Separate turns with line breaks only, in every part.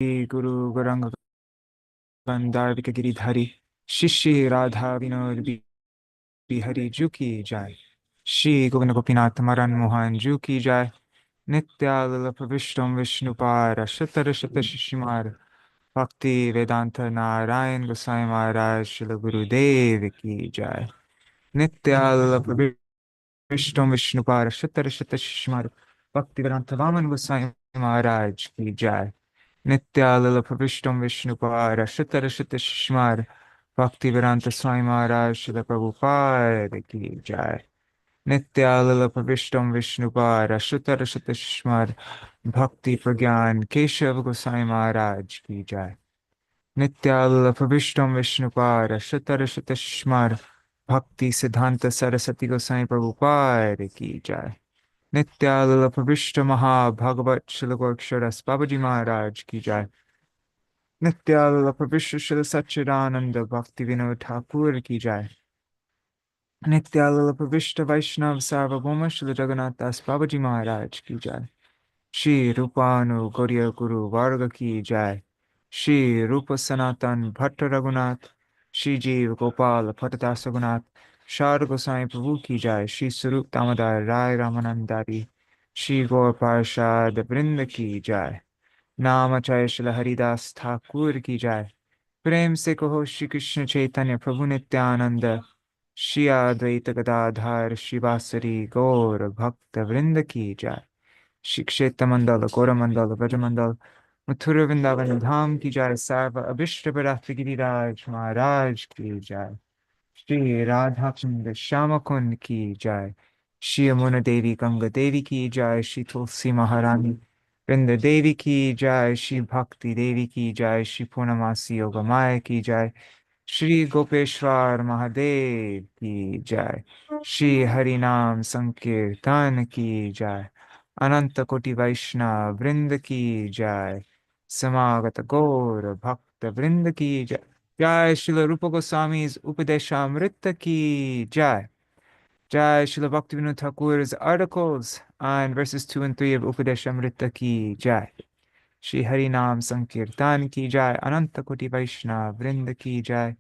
Guru Gauranga Gandharvika Giridhari Shishi Radha Vinod Bihari Ju ki jai. Shri Govinda Gopinath Maran Mohan Ju ki jai. Nitya Lila Pravishtam Vishnupara Shatara Shata Shishimar Bhaktivedānta Nārāyaṇa Gosvāmī Mahārāja Śrīla Gurudev ki jai. Nitya Lila Pravishtam Vishnupara Shatara Shata Shishimar Bhaktivedānta Vaman Gosvāmī Mahārāja ki jai. Nitya Lila Pravishtam Vishnupara Shatara Shata Shishimar Bhaktivedānta Swami Mahārāja Śrīla Prabhupada ki jai. Nitya Lila Pravishtam Vishnupara Shatara Shata Shishimar Bhakti Pragyan Keshav Goswami Maharaj ki jai. Nitya Lila Pravishtam Vishnupara Shatara Shata Shishimar Bhakti Siddhanta Saraswati Goswami Prabhupada ki jai. Nitya Lila Pravishta Maha Bhagavat Śrīla Gorksharas Babaji Maharaj ki jai. Nitya Lila Pravishta Śrīla Sajjana-toṣaṇī Bhaktivedānta Ṭhākura ki jai. Nitya Lila Pravishta Vaishnav Sarvabhauma Śrīla Jagannath Das Babaji Maharaj ki jai. Shri Rūpa Gauriya Guru Varga ki jai. Shri Rūpa Sanatan Bhatta Raghunath, Shri Jeev Gopal Patadasa Raghunath, Shāra Goswami Prabhu ki jai. Shri Sarup Damodar Rai Ramanandari, Shri Gaur Parshad Vrinda ki jai. Namacharya Śrīla Haridas Thakur ki jai. Prem se kaho Shri Krishna Chaitanya Prabhu Nityananda, Shri Advaita Gadadhar Shivasari Gaur Bhakta Vrinda ki jai. Shri Kshetra Mandala, Gora Mandala, Vraja Mandala, Mathura Vrindavan Dham ki jai. Sarva Abhishta Bharat Giriraj Maharaj ki jai. Shri Radha Kunda Shama Kund ki jai. Shri Yamuna Devi Ganga Devi ki jai. Shri Tulsi Maharani Vrinda Devi ki jai. Shri Bhakti Devi ki jai. Shri Purnamasi Yogamaya ki jai. Shri Gopeshwar Mahadev ki jai. Shri Harinam Sankirtan ki jai. Ananta Koti Vaishnav Vrinda ki jai. Samagata Gaur Bhakta Vrinda ki jai. Jai Śrīla Rūpa Gosvāmi's Upadeśāmṛta ki jai. Jai Śrīla Bhaktivinoda Ṭhākura's articles on verses 2 and 3 of Upadeśāmṛta ki jai. Shri Harinam Sankirtan ki jai. Ananta Koti Vaishnav Vrinda ki jai.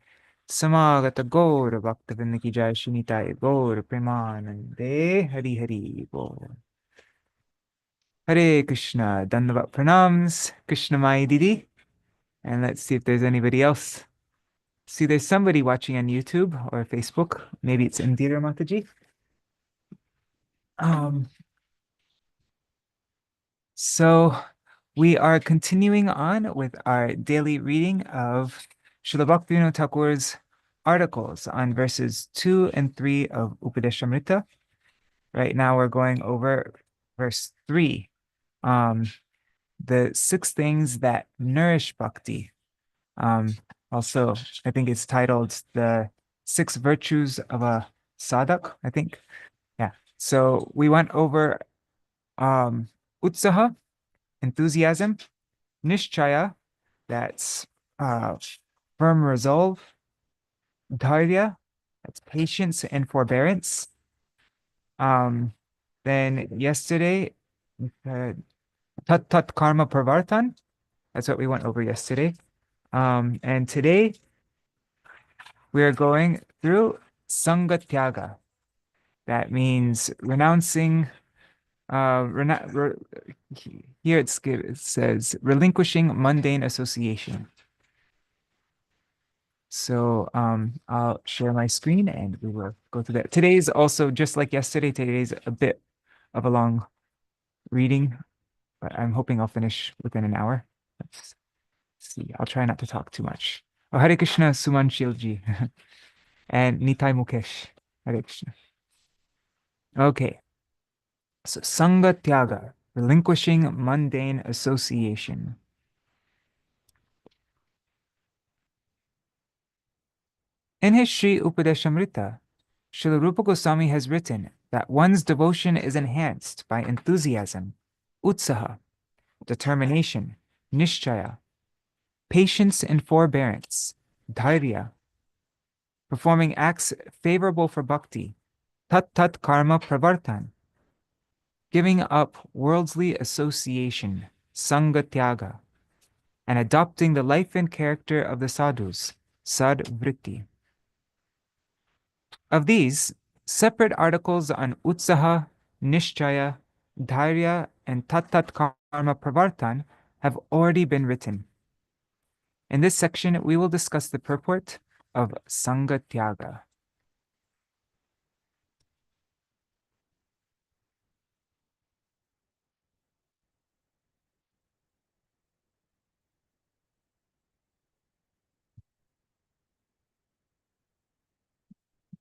Samagata Gaur Bhakta Vrinda ki jai. Shri Nitai Gaur Premanande Hari Hari Bol. Hare Krishna, Dandavat Pranams, Krishna Mai Didi. And let's see if there's anybody else. See, there's somebody watching on YouTube or Facebook. Maybe it's Indira Mataji. So we are continuing on with our daily reading of Śrīla Bhaktivinoda Ṭhākura's articles on verses 2 and 3 of Upadeśāmṛta. Right now we're going over verse 3. The 6 things that nourish bhakti. Also, I think it's titled The 6 Virtues of a Sadhak, I think. Yeah. So we went over utsaha, enthusiasm, nishchaya, that's firm resolve, dharya, that's patience and forbearance. Then yesterday, tat karma pravartan, that's what we went over yesterday. And today we are going through Saṅga-tyāga. That means renouncing, here it says relinquishing mundane association. So I'll share my screen and we will go through that. Today's also, just like yesterday, today's a bit of a long reading, but I'm hoping I'll finish within an hour. Let's see. I'll try not to talk too much. Oh, Hare Krishna, Suman Shilji, and Nitai Mukesh. Hare Krishna. Okay. So Saṅga-tyāga, relinquishing mundane association. In his Śrī Upadeśāmṛta, Śrīla Rūpa Gosvāmī has written that one's devotion is enhanced by enthusiasm, utsaha, determination, nishchaya, patience and forbearance, dharya, performing acts favorable for bhakti, tat karma pravartan, giving up worldly association, Saṅga-tyāga, and adopting the life and character of the sadhus, sadvritti. Of these, separate articles on utsaha, nishchaya, dhairya, and tattat karma pravartan have already been written. In this section, we will discuss the purport of Saṅga-tyāga.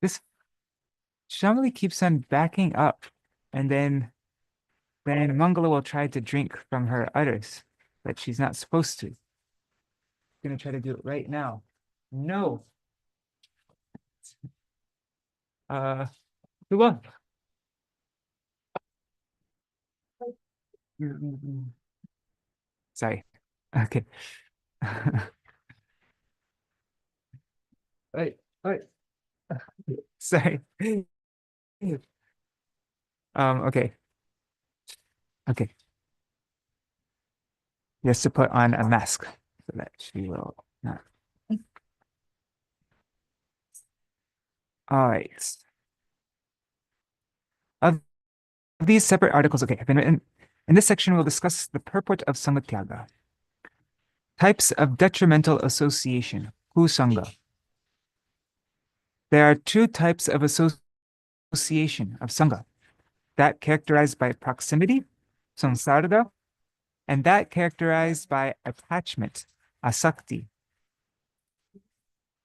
This Shamali keeps on backing up, and then Mangala will try to drink from her udders, but she's not supposed to. Gonna try to do it right now. No. Rūpa. Sorry. Okay. Wait. Sorry. Okay. Okay. He has to put on a mask so that she will not. All right. Of these separate articles, okay, have been written. In this section, we'll discuss the purport of Saṅga-tyāga. Types of detrimental association, kusanga. There are two types of association of Saṅga, that characterized by proximity, samsarga, and that characterized by attachment, asakti.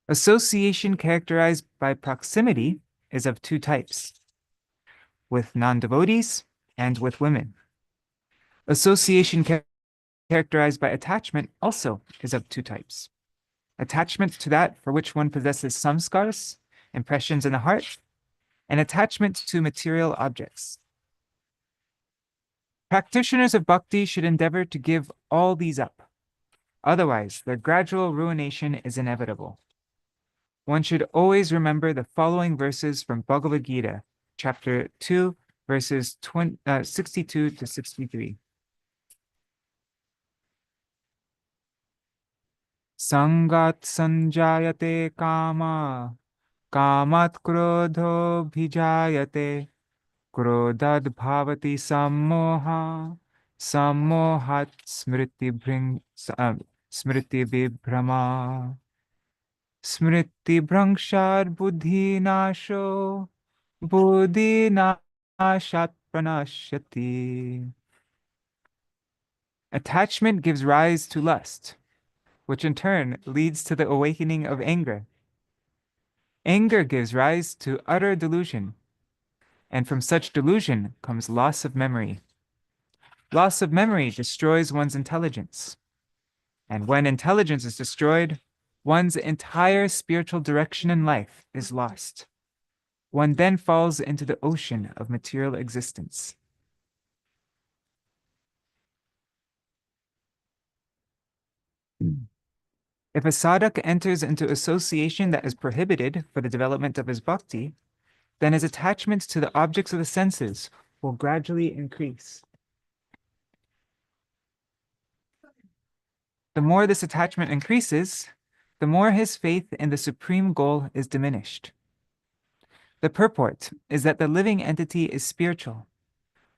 Association characterized by proximity is of two types, with non-devotees and with women. Association characterized by attachment also is of two types. Attachment to that for which one possesses samskars, impressions in the heart, and attachment to material objects. Practitioners of bhakti should endeavor to give all these up. Otherwise, their gradual ruination is inevitable. One should always remember the following verses from Bhagavad Gita, chapter 2, verses 62 to 63. Sangat sanjayate kama, kamat krodho bhijayate, krodad bhavati sammoha, sammohat smriti vibhrama, smriti bhrangshat buddhi nasho, buddhi nashat pranashyati. Attachment gives rise to lust, which in turn leads to the awakening of anger. Anger gives rise to utter delusion, and from such delusion comes loss of memory. Loss of memory destroys one's intelligence, and when intelligence is destroyed, one's entire spiritual direction in life is lost. One then falls into the ocean of material existence. If a sadhak enters into association that is prohibited for the development of his bhakti, then his attachment to the objects of the senses will gradually increase. The more this attachment increases, the more his faith in the supreme goal is diminished. The purport is that the living entity is spiritual,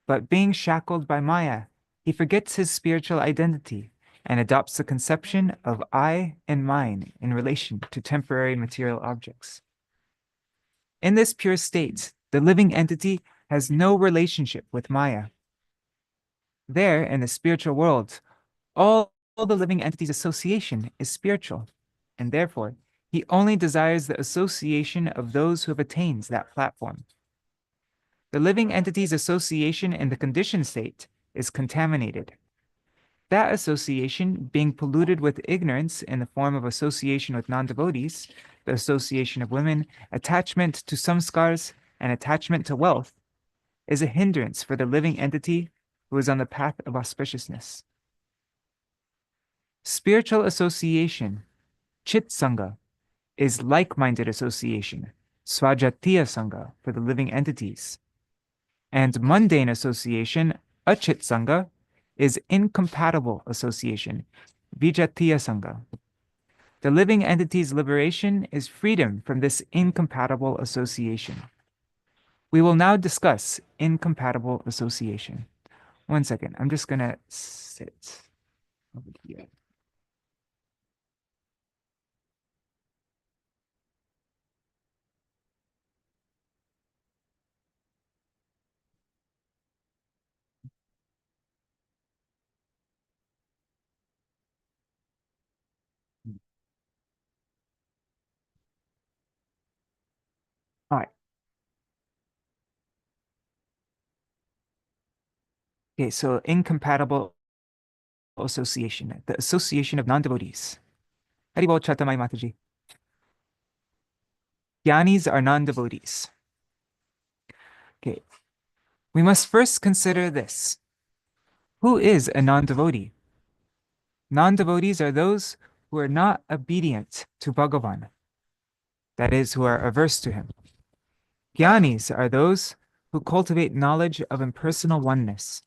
but being shackled by Maya, he forgets his spiritual identity and adopts the conception of I and mine in relation to temporary material objects. In this pure state, the living entity has no relationship with Maya. There, in the spiritual world, all the living entity's association is spiritual, and therefore, he only desires the association of those who have attained that platform. The living entity's association in the conditioned state is contaminated. That association, being polluted with ignorance in the form of association with non-devotees, the association of women, attachment to samskars, and attachment to wealth, is a hindrance for the living entity who is on the path of auspiciousness. Spiritual association, chit sangha, is like-minded association, svajatiya sangha, for the living entities. And mundane association, achit sangha, is incompatible association, vijatiya Saṅga. The living entity's liberation is freedom from this incompatible association. We will now discuss incompatible association. One second, I'm just gonna sit over here. All right. Okay, so incompatible association, the association of non-devotees. Haribol Chatamai Mataji. Jnanis are non-devotees. Okay, we must first consider this. Who is a non-devotee? Non-devotees are those who are not obedient to Bhagavan, that is, who are averse to him. Jnanis are those who cultivate knowledge of impersonal oneness.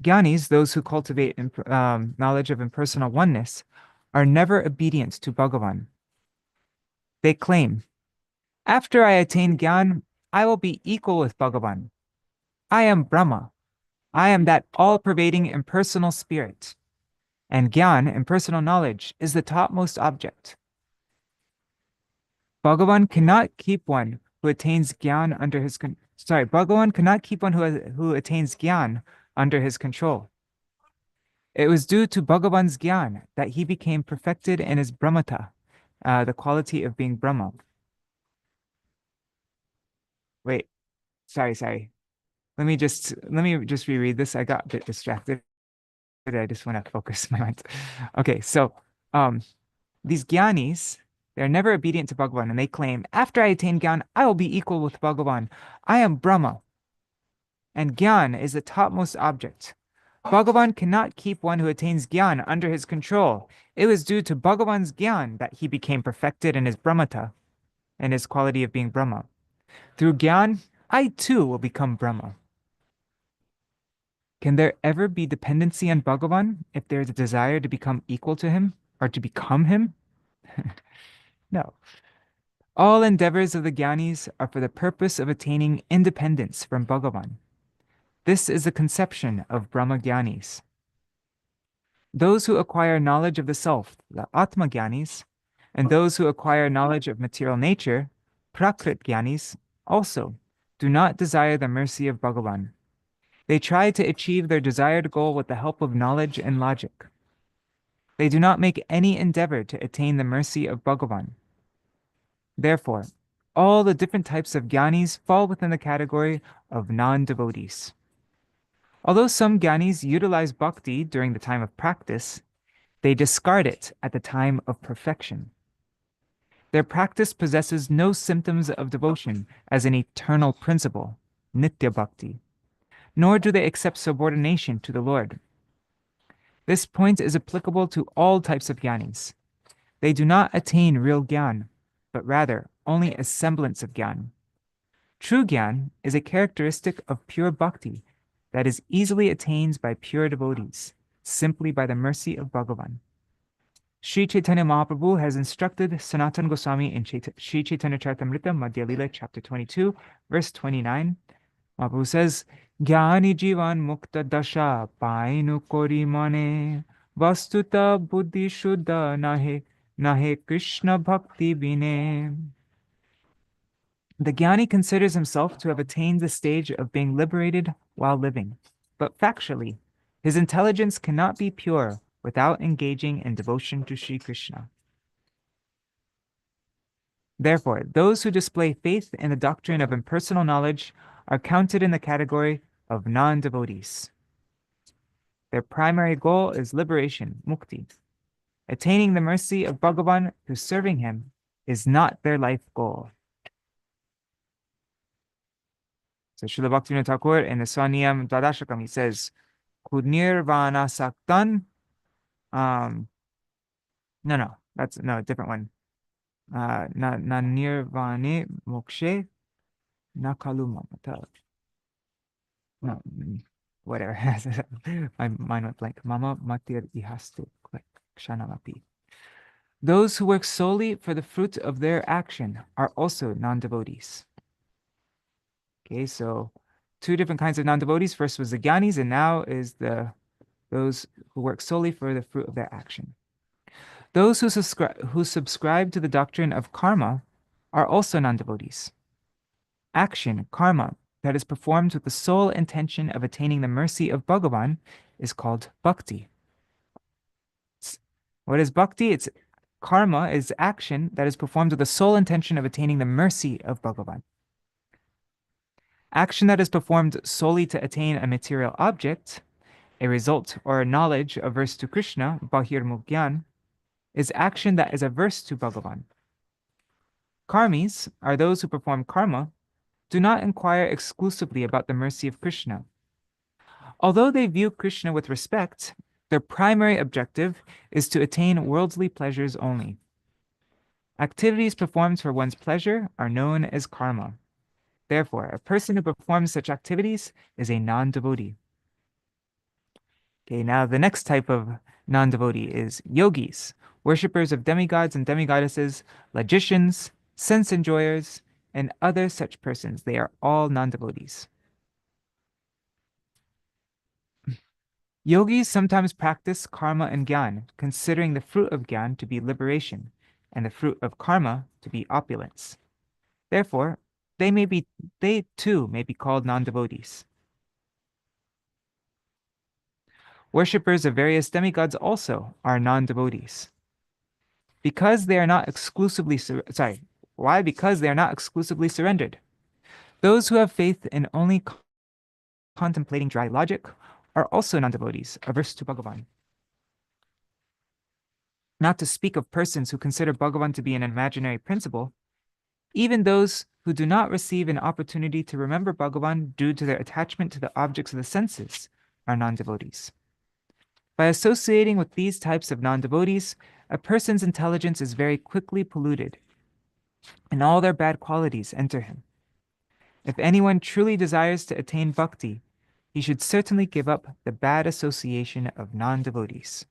Jnanis, those who cultivate knowledge of impersonal oneness, are never obedient to Bhagavan. They claim, after I attain Jnana, I will be equal with Bhagavan. I am Brahma. I am that all-pervading impersonal spirit. And Jnana, impersonal knowledge, is the topmost object. Bhagavan cannot keep one who attains Jnana under his Bhagavan cannot keep one who attains Jnana under his control. It was due to Bhagavan's Jnana that he became perfected in his Brahmata, the quality of being Brahma. Wait, sorry. Let me just reread this. I got a bit distracted. I just want to focus my mind. Okay, so these Jnanis, they're never obedient to Bhagavan, and they claim, after I attain Jnana, I will be equal with Bhagavan. I am Brahma, and Jnana is the topmost object. Bhagavan cannot keep one who attains Jnana under his control. It was due to Bhagavan's Jnana that he became perfected in his Brahmata, in his quality of being Brahma. Through Jnana, I too will become Brahma. Can there ever be dependency on Bhagavan if there is a desire to become equal to him or to become him? No. All endeavors of the Jnanis are for the purpose of attaining independence from Bhagavan. This is the conception of Brahma Jnanis. Those who acquire knowledge of the self, the Atma Jnanis, and those who acquire knowledge of material nature, Prakrit Jnanis, also do not desire the mercy of Bhagavan. They try to achieve their desired goal with the help of knowledge and logic. They do not make any endeavor to attain the mercy of Bhagavan. Therefore, all the different types of Jnanis fall within the category of non-devotees. Although some Jnanis utilize bhakti during the time of practice, they discard it at the time of perfection. Their practice possesses no symptoms of devotion as an eternal principle, nitya bhakti, nor do they accept subordination to the Lord. This point is applicable to all types of Jnanis. They do not attain real Jnana, but rather only a semblance of Jnana. True Jnana is a characteristic of pure bhakti that is easily attained by pure devotees, simply by the mercy of Bhagavan. Sri Chaitanya Mahaprabhu has instructed Sanatana Gosvāmī in Śrī Chaitanya Charitamrita, Madhya Lila, chapter 22, verse 29. Mahaprabhu says, Jnani jivan mukta dasha painu kori mane vastuta buddhi shuddha nahe Krishna bhakti bine. The Jnani considers himself to have attained the stage of being liberated while living, but factually, his intelligence cannot be pure without engaging in devotion to Sri Krishna. Therefore, those who display faith in the doctrine of impersonal knowledge are counted in the category of non-devotees. Their primary goal is liberation, mukti. Attaining the mercy of Bhagavan through serving him is not their life goal. So Śrīla Bhaktivinoda Ṭhākura in the Swaniyam Dvadashakam, he says, Kunirvana Saktan. That's a different one. Na nirvane mokshe nakalu mamata. No. whatever. My mind went blank. Mama matir ihastu kshanamapi. Those who work solely for the fruit of their action are also non-devotees. Okay, so two different kinds of non-devotees. First was the jnanis, and now is those who work solely for the fruit of their action. Those who subscribe to the doctrine of karma are also non-devotees. Action, karma, that is performed with the sole intention of attaining the mercy of Bhagavan is called bhakti. What is bhakti? It's karma is action that is performed with the sole intention of attaining the mercy of Bhagavan. Action that is performed solely to attain a material object, a result or a knowledge averse to Krishna, bahirmugyan, is action that is averse to Bhagavan. Karmis are those who perform karma, do not inquire exclusively about the mercy of Krishna. Although they view Krishna with respect, their primary objective is to attain worldly pleasures only. Activities performed for one's pleasure are known as karma. Therefore, a person who performs such activities is a non-devotee. Okay, now the next type of non-devotee is yogis, worshippers of demigods and demigoddesses, logicians, sense enjoyers, and other such persons. They are all non-devotees. Yogis sometimes practice karma and jnana, considering the fruit of jnana to be liberation and the fruit of karma to be opulence. Therefore, they too may be called non-devotees. Worshippers of various demigods also are non-devotees. Because they are not exclusively why? Because they are not exclusively surrendered. Those who have faith in only contemplating dry logic are also non-devotees, averse to Bhagavan. Not to speak of persons who consider Bhagavan to be an imaginary principle, even those who do not receive an opportunity to remember Bhagavan due to their attachment to the objects of the senses are non-devotees. By associating with these types of non-devotees, a person's intelligence is very quickly polluted, and all their bad qualities enter him. If anyone truly desires to attain bhakti, he should certainly give up the bad association of non-devotees.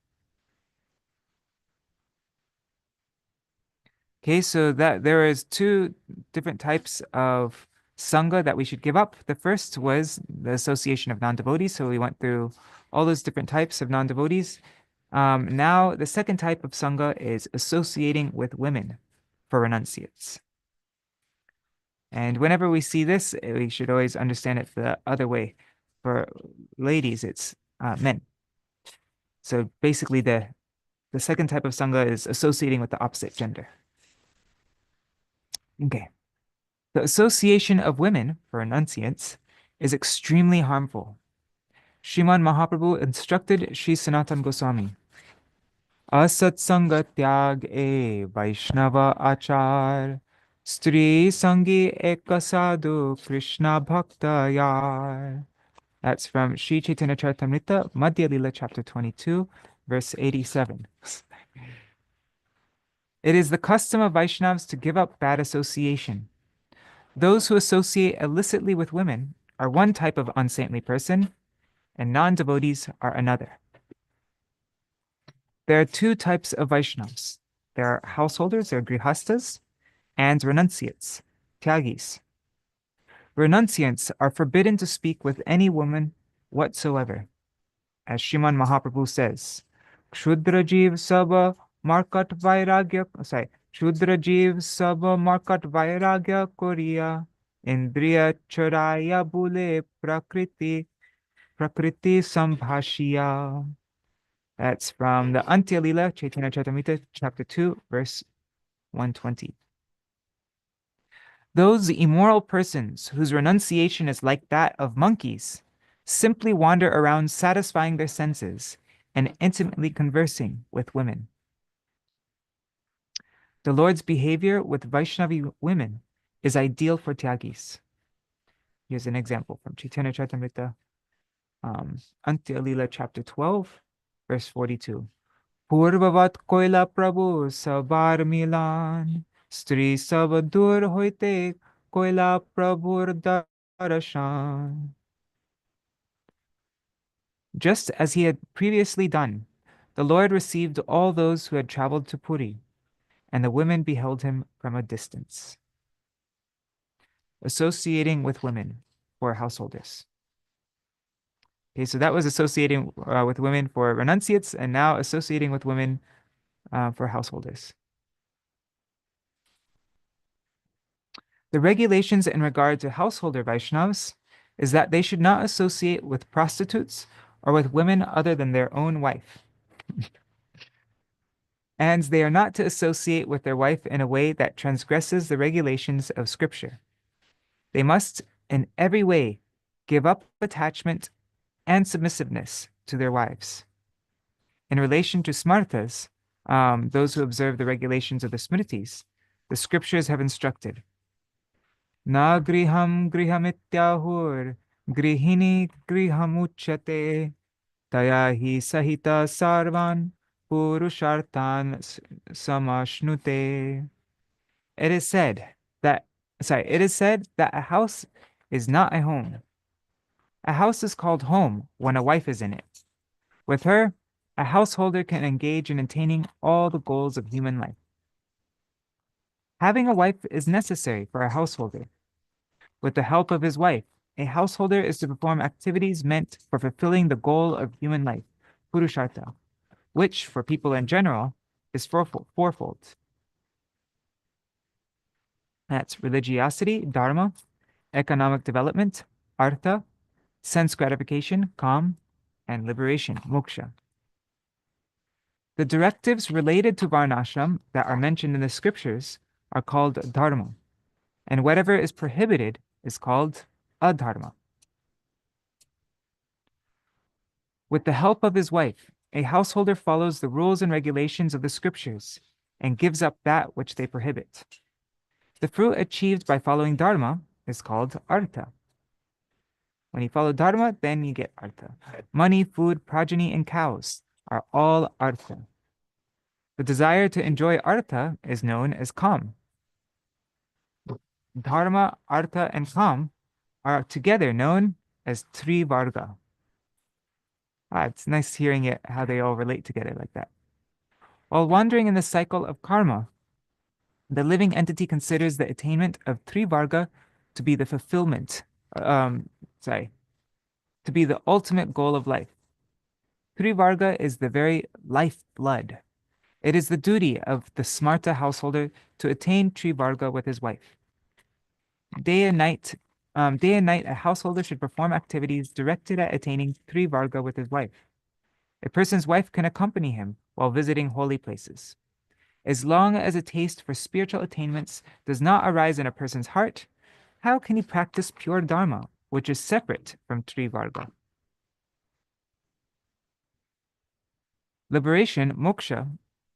Okay, so that there is two different types of Saṅga that we should give up. The first was the association of non-devotees. So we went through all those different types of non-devotees. Now, the second type of Saṅga is associating with women for renunciates. And whenever we see this, we should always understand it the other way. For ladies, it's men. So basically, the second type of Saṅga is associating with the opposite gender. Okay. The association of women for renunciates is extremely harmful. Śrīmad Mahaprabhu instructed Śrī Sanatana Gosvāmī, Asat Saṅga-tyāga Vaishnava Achar, Strī Sangi Ekasadu Krishna Bhakta Yar. That's from Śrī Chaitanya Charitamrita, Madhya Lila, chapter 22, verse 87. It is the custom of Vaishnavas to give up bad association. Those who associate illicitly with women are one type of unsaintly person, and non-devotees are another. There are two types of Vaishnavas. There are householders, there are grihastas, and renunciates, tyagis. Renunciants are forbidden to speak with any woman whatsoever. As Śrīmad Mahaprabhu says, Kshudra Jeev Saba Markat Vairagya, Kshudra Jeev Saba Markat Vairagya Koriya, Indriya Charaya Bule Prakriti Sambhashya. That's from the Antya Lila, Chaitanya Charitamrita, chapter 2, verse 120. Those immoral persons whose renunciation is like that of monkeys simply wander around satisfying their senses and intimately conversing with women. The Lord's behavior with Vaishnavi women is ideal for tyagis. Here's an example from Chaitanya Charitamrita, Antya Lila, chapter 12, verse 42. Purvavat koila prabhu sabar milan, Strī sabadur hoite koila prabhur darashan. Just as he had previously done, the Lord received all those who had traveled to Puri, and the women beheld him from a distance. Associating with women for householders. Okay, so that was associating with women for renunciates, and now associating with women for householders. The regulations in regard to householder Vaishnavas is that they should not associate with prostitutes or with women other than their own wife. And they are not to associate with their wife in a way that transgresses the regulations of Scripture. They must, in every way, give up attachment and submissiveness to their wives. In relation to smartas, those who observe the regulations of the Smritis, the Scriptures have instructed, Na griham grihamityahur grihini grihamuchyate taya hi sahita sarvan purushartan samashnute. It is said that a house is not a home. A house is called home when a wife is in it. With her, a householder can engage in attaining all the goals of human life. Having a wife is necessary for a householder. With the help of his wife, a householder is to perform activities meant for fulfilling the goal of human life, purusharta, which, for people in general, is fourfold. That's religiosity, dharma, economic development, artha, sense gratification, kam, and liberation, moksha. The directives related to varnashram that are mentioned in the scriptures are called dharma, and whatever is prohibited is called adharma. With the help of his wife, a householder follows the rules and regulations of the scriptures and gives up that which they prohibit. The fruit achieved by following dharma is called artha. When you follow dharma, then you get artha. Money, food, progeny, and cows are all artha. The desire to enjoy artha is known as kam. Dharma, artha, and kam are together known as trivarga. It's nice hearing it, how they all relate together like that. While wandering in the cycle of karma, the living entity considers the attainment of trivarga to be the fulfillment, to be the ultimate goal of life. Trivarga is the very lifeblood. It is the duty of the smarta householder to attain trivarga with his wife. Day and night, a householder should perform activities directed at attaining trivarga with his wife. A person's wife can accompany him while visiting holy places. As long as a taste for spiritual attainments does not arise in a person's heart, how can he practice pure dharma, which is separate from trivarga? Liberation, moksha,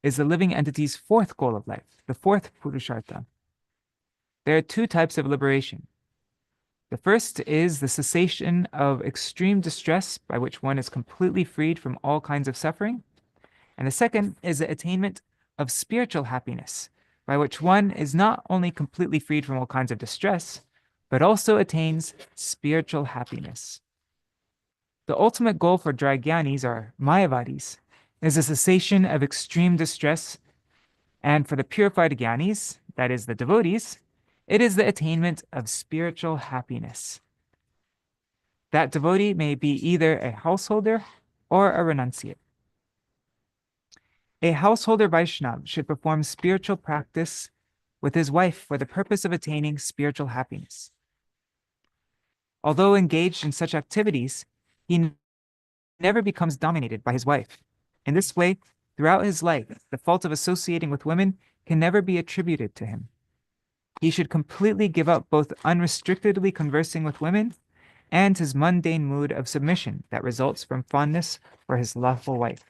is the living entity's fourth goal of life, the fourth purusharta. There are two types of liberation. The first is the cessation of extreme distress, by which one is completely freed from all kinds of suffering. And the second is the attainment of spiritual happiness, by which one is not only completely freed from all kinds of distress, but also attains spiritual happiness. The ultimate goal for Dragyanis, or Mayavadis, is the cessation of extreme distress, and for the purified Gyanis, that is the devotees, it is the attainment of spiritual happiness. That devotee may be either a householder or a renunciate. A householder Vaishnava should perform spiritual practice with his wife for the purpose of attaining spiritual happiness. Although engaged in such activities, he never becomes dominated by his wife. In this way, throughout his life, the fault of associating with women can never be attributed to him. He should completely give up both unrestrictedly conversing with women and his mundane mood of submission that results from fondness for his lawful wife.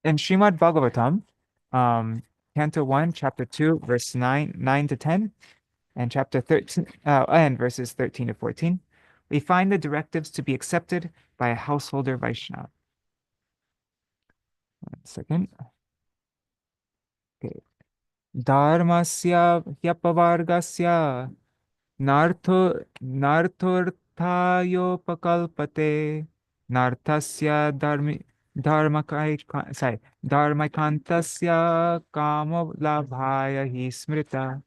In Śrīmad Bhagavatam, Canto 1, Chapter 2, verse 9 to 10, and Chapter 13, and verses 13 to 14, we find the directives to be accepted by a householder Vaishnava. 1 second. Okay. Dharmasya hyapavargasya Narthorthayopakalpate narthasya dharmakantasya kamo labhaya hi smrita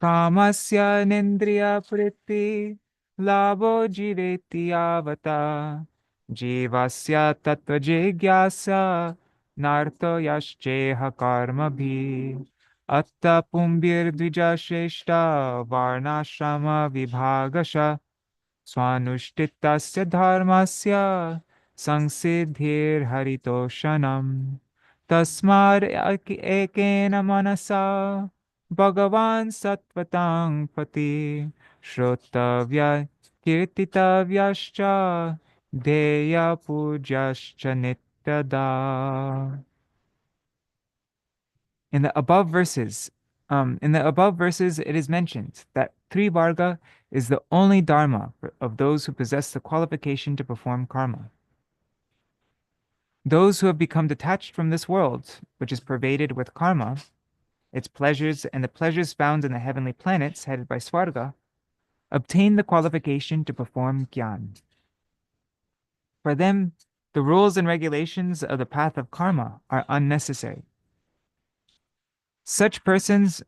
kamasya nindriya priti labho jiveti avata jivasya tattva jigyasa narto yasceha karma bhi atta pumbir dvija shreshta varnashrama vibhagasha स्वानुष्ठितस्य धर्मस्य संसिद्धिर् हरितोषणम् तस्माद् एकेन मनसा भगवान् सत्त्वतां पति श्रोतव्य कीर्तितव्यश्च ध्येय पूज्यश्च नित्यदा. In the above verses, it is mentioned that Trivarga is the only dharma of those who possess the qualification to perform karma. Those who have become detached from this world, which is pervaded with karma, its pleasures and the pleasures found in the heavenly planets headed by Svarga, obtain the qualification to perform Gyan. For them, the rules and regulations of the path of karma are unnecessary. Such persons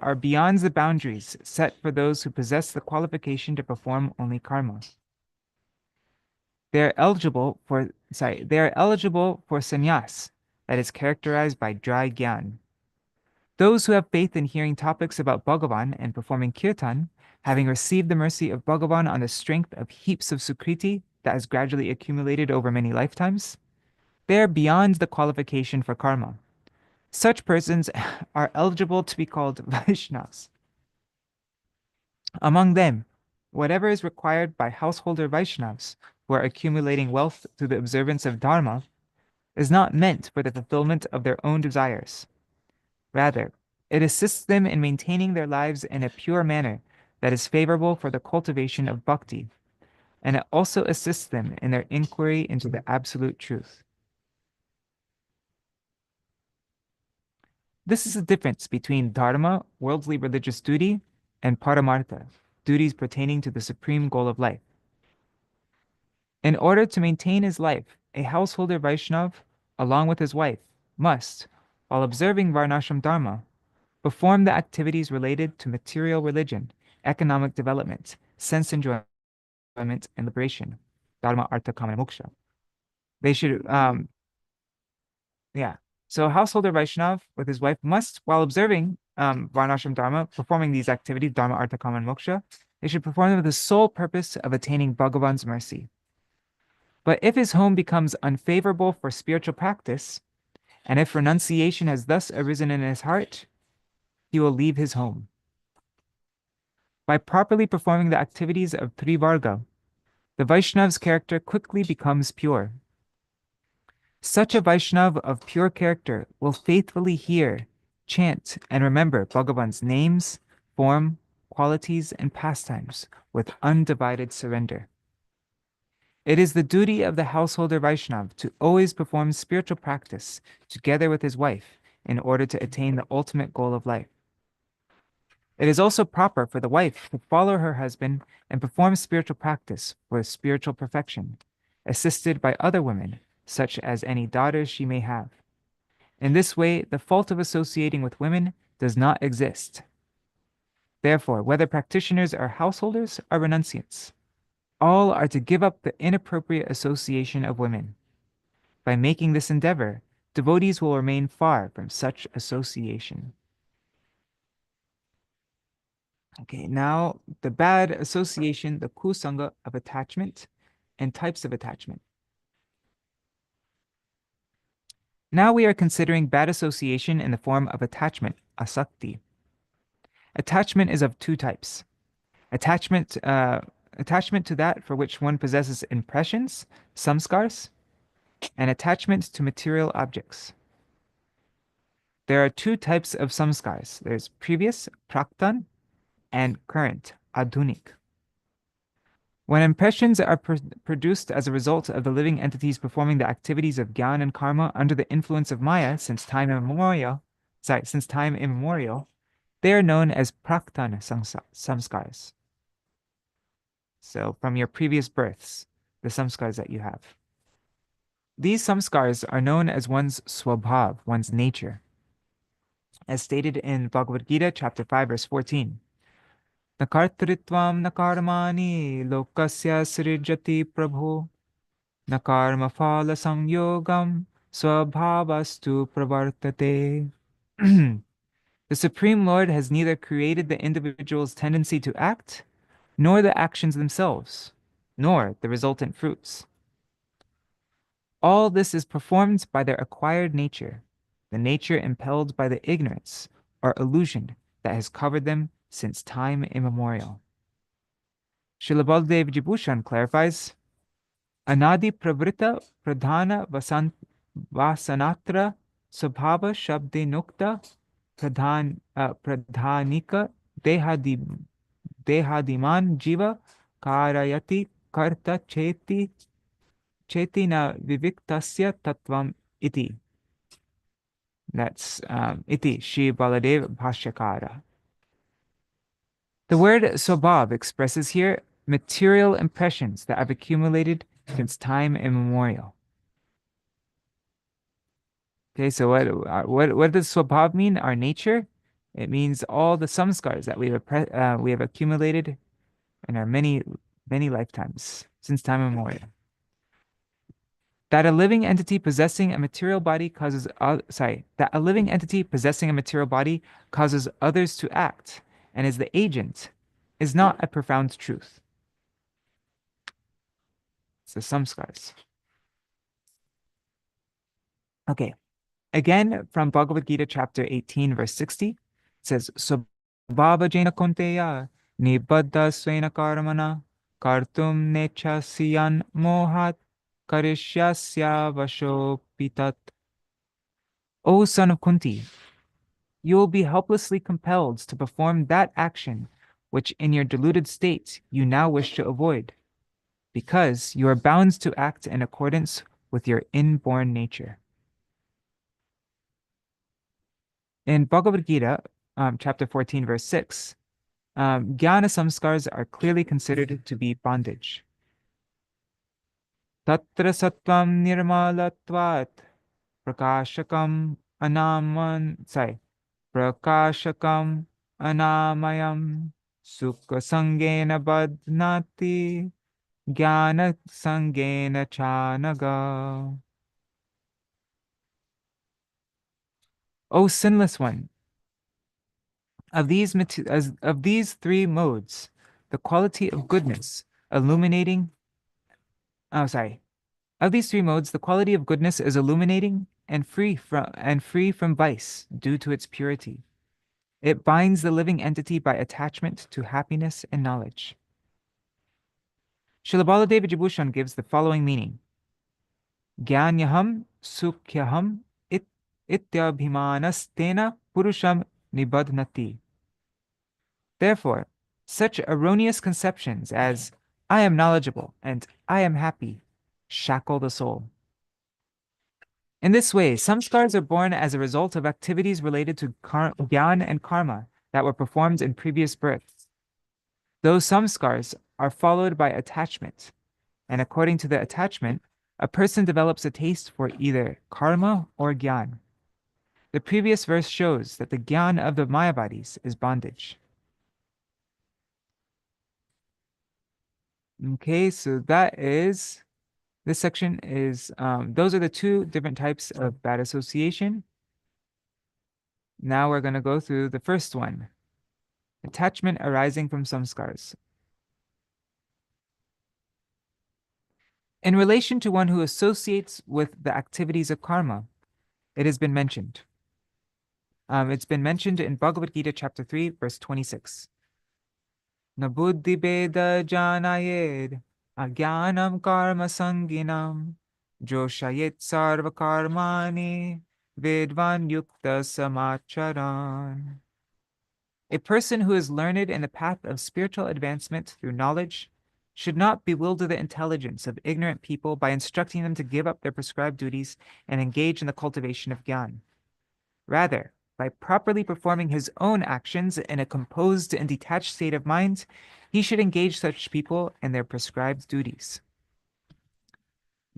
are beyond the boundaries set for those who possess the qualification to perform only karma. They are eligible for sannyas, that is characterized by dry gyan. Those who have faith in hearing topics about Bhagavan and performing kirtan, having received the mercy of Bhagavan on the strength of heaps of sukriti that has gradually accumulated over many lifetimes, they are beyond the qualification for karma. Such persons are eligible to be called Vaishnavas. Among them, whatever is required by householder Vaishnavas who are accumulating wealth through the observance of Dharma is not meant for the fulfillment of their own desires. Rather, it assists them in maintaining their lives in a pure manner that is favorable for the cultivation of bhakti, and it also assists them in their inquiry into the absolute truth. This is the difference between dharma, worldly religious duty, and paramartha, duties pertaining to the supreme goal of life. In order to maintain his life, a householder Vaishnav, along with his wife, must, while observing Varnashram Dharma, perform the activities related to material religion, economic development, sense enjoyment, and liberation. Dharma, Artha, Kama, and Moksha. They should So householder Vaishnav with his wife must, while observing Varnashram Dharma, performing these activities, Dharma, Artha, Kama, and Moksha, they should perform them with the sole purpose of attaining Bhagavan's mercy. But if his home becomes unfavorable for spiritual practice, and if renunciation has thus arisen in his heart, he will leave his home. By properly performing the activities of Trivarga, the Vaishnav's character quickly becomes pure. Such a Vaishnav of pure character will faithfully hear, chant, and remember Bhagavan's names, form, qualities, and pastimes with undivided surrender. It is the duty of the householder Vaishnav to always perform spiritual practice together with his wife in order to attain the ultimate goal of life. It is also proper for the wife to follow her husband and perform spiritual practice for spiritual perfection, assisted by other women, such as any daughters she may have. In this way, the fault of associating with women does not exist. Therefore, whether practitioners or householders or renunciants, all are to give up the inappropriate association of women. By making this endeavor, devotees will remain far from such association. Okay, now the bad association, the kusanga of attachment, and types of attachment. Now we are considering bad association in the form of attachment, asakti. Attachment is of two types. Attachment to that for which one possesses impressions, samskars, and attachment to material objects. There are two types of samskars. There's previous, praktan, and current, adhunik. When impressions are produced as a result of the living entities performing the activities of gyan and karma under the influence of maya since time immemorial, They are known as praktana samskars. So from your previous births, the samskars that you have. These samskars are known as one's swabhav, one's nature. As stated in Bhagavad Gita, chapter 5, verse 14. Nakartritvam nakarmani lokasya srijati prabhu nakarma phala samyogam swabhavastu pravartate. The Supreme Lord has neither created the individual's tendency to act, nor the actions themselves, nor the resultant fruits. All this is performed by their acquired nature, the nature impelled by the ignorance or illusion that has covered them since time immemorial. Śrīla Bhaktivinoda Ṭhākura clarifies, Anadi pravrita pradhana vasanatra sabhava shabde nukta pradhanika dehadiman jiva karayati karta chetina viviktasya tattvam iti. That's iti Śrī Baladeva Bhashyakara. The word swabhav expresses here material impressions that have accumulated since time immemorial. Okay, so what does swabhav mean? Our nature. It means all the samskars that we have accumulated in our many lifetimes since time immemorial. That a living entity possessing a material body causes that a living entity possessing a material body causes others to act and is the agent is not a profound truth. It's the samskars. Okay. Again, from Bhagavad Gita chapter 18, verse 60, it says, Svabhava jena konteya nibbadda svena karmana kartum nechasiyan mohat karishyasya vashopitat. O son of Kunti, you will be helplessly compelled to perform that action which in your deluded state you now wish to avoid, because you are bound to act in accordance with your inborn nature. In Bhagavad Gita, chapter 14, verse 6, jnana samskars are clearly considered to be bondage. Tatra sattvam nirmalatvat prakashakam prakashakam anamayam sukha sangena badnati jnana sangena chanaga. O sinless one, of these three modes, the quality of goodness illuminating. Of these three modes, the quality of goodness is illuminating and free from vice due to its purity. It binds the living entity by attachment to happiness and knowledge. Śrīla Bhaktivinoda Ṭhākura gives the following meaning: Jnanyaham sukhyaham ityabhimanastena purusham nibadhnati. Therefore, such erroneous conceptions as I am knowledgeable and I am happy shackle the soul. In this way, samskars are born as a result of activities related to jnana and karma that were performed in previous births. Those samskars are followed by attachment, and according to the attachment, a person develops a taste for either karma or jnana. The previous verse shows that the jnana of the mayavadis is bondage. Okay, so this section is, those are the two different types of bad association. Now we're going to go through the first one, attachment arising from samskars. In relation to one who associates with the activities of karma, it has been mentioned. It's been mentioned in Bhagavad Gita chapter 3, verse 26. Na buddhi beda janayed agyanam karma sanginam joshayet sarva karmani vedvan yukta samacharan. A person who is learned in the path of spiritual advancement through knowledge should not bewilder the intelligence of ignorant people by instructing them to give up their prescribed duties and engage in the cultivation of jnana. Rather, by properly performing his own actions in a composed and detached state of mind, he should engage such people in their prescribed duties.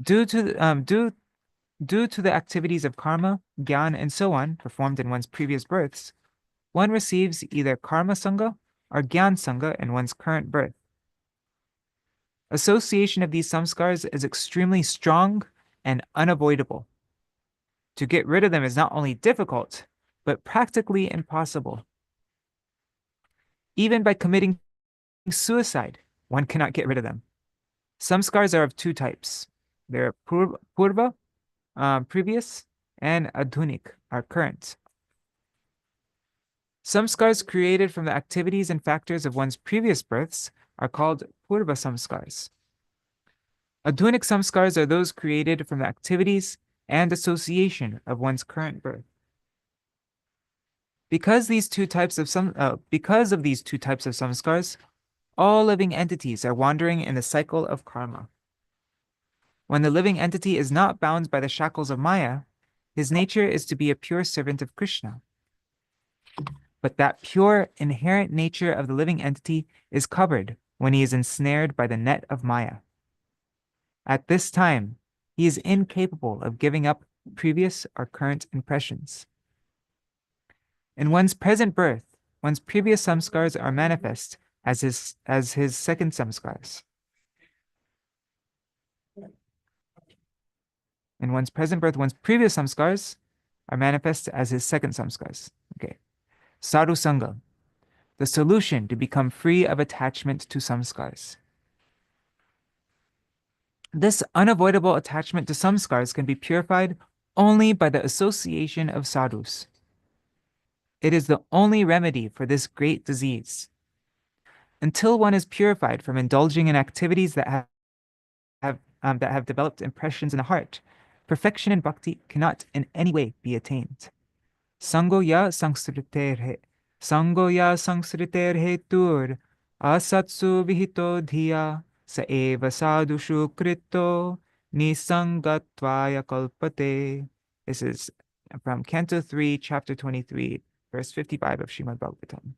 Due to the activities of karma, gyan, and so on performed in one's previous births, one receives either karma sangha or gyan sangha in one's current birth. Association of these samskars is extremely strong and unavoidable. To get rid of them is not only difficult, but practically impossible. Even by committing suicide, one cannot get rid of them. Samskars are of two types. They're purva, previous, and adhunik, are current. Samskars created from the activities and factors of one's previous births are called purva samskars. Adhunik samskars are those created from the activities and association of one's current birth. Because of these two types of samskars, all living entities are wandering in the cycle of karma. When the living entity is not bound by the shackles of Maya, his nature is to be a pure servant of Krishna. But that pure, inherent nature of the living entity is covered when he is ensnared by the net of Maya. At this time, he is incapable of giving up previous or current impressions. In one's present birth, one's previous samskars are manifest as his second samskars. In one's present birth, one's previous samskars are manifest as his second samskars. Okay. Sadhu Sangha, the solution to become free of attachment to samskars. This unavoidable attachment to samskars can be purified only by the association of sadhus. It is the only remedy for this great disease. Until one is purified from indulging in activities that have developed impressions in the heart, perfection in bhakti cannot in any way be attained. Saṅga-tyāga tur asatsu vihito dhiya sa eva sadhushu krito nisaṅga-tvaya kalpate. This is from Canto 3, Chapter 23, verse 55 of Śrīmad Bhagavatam.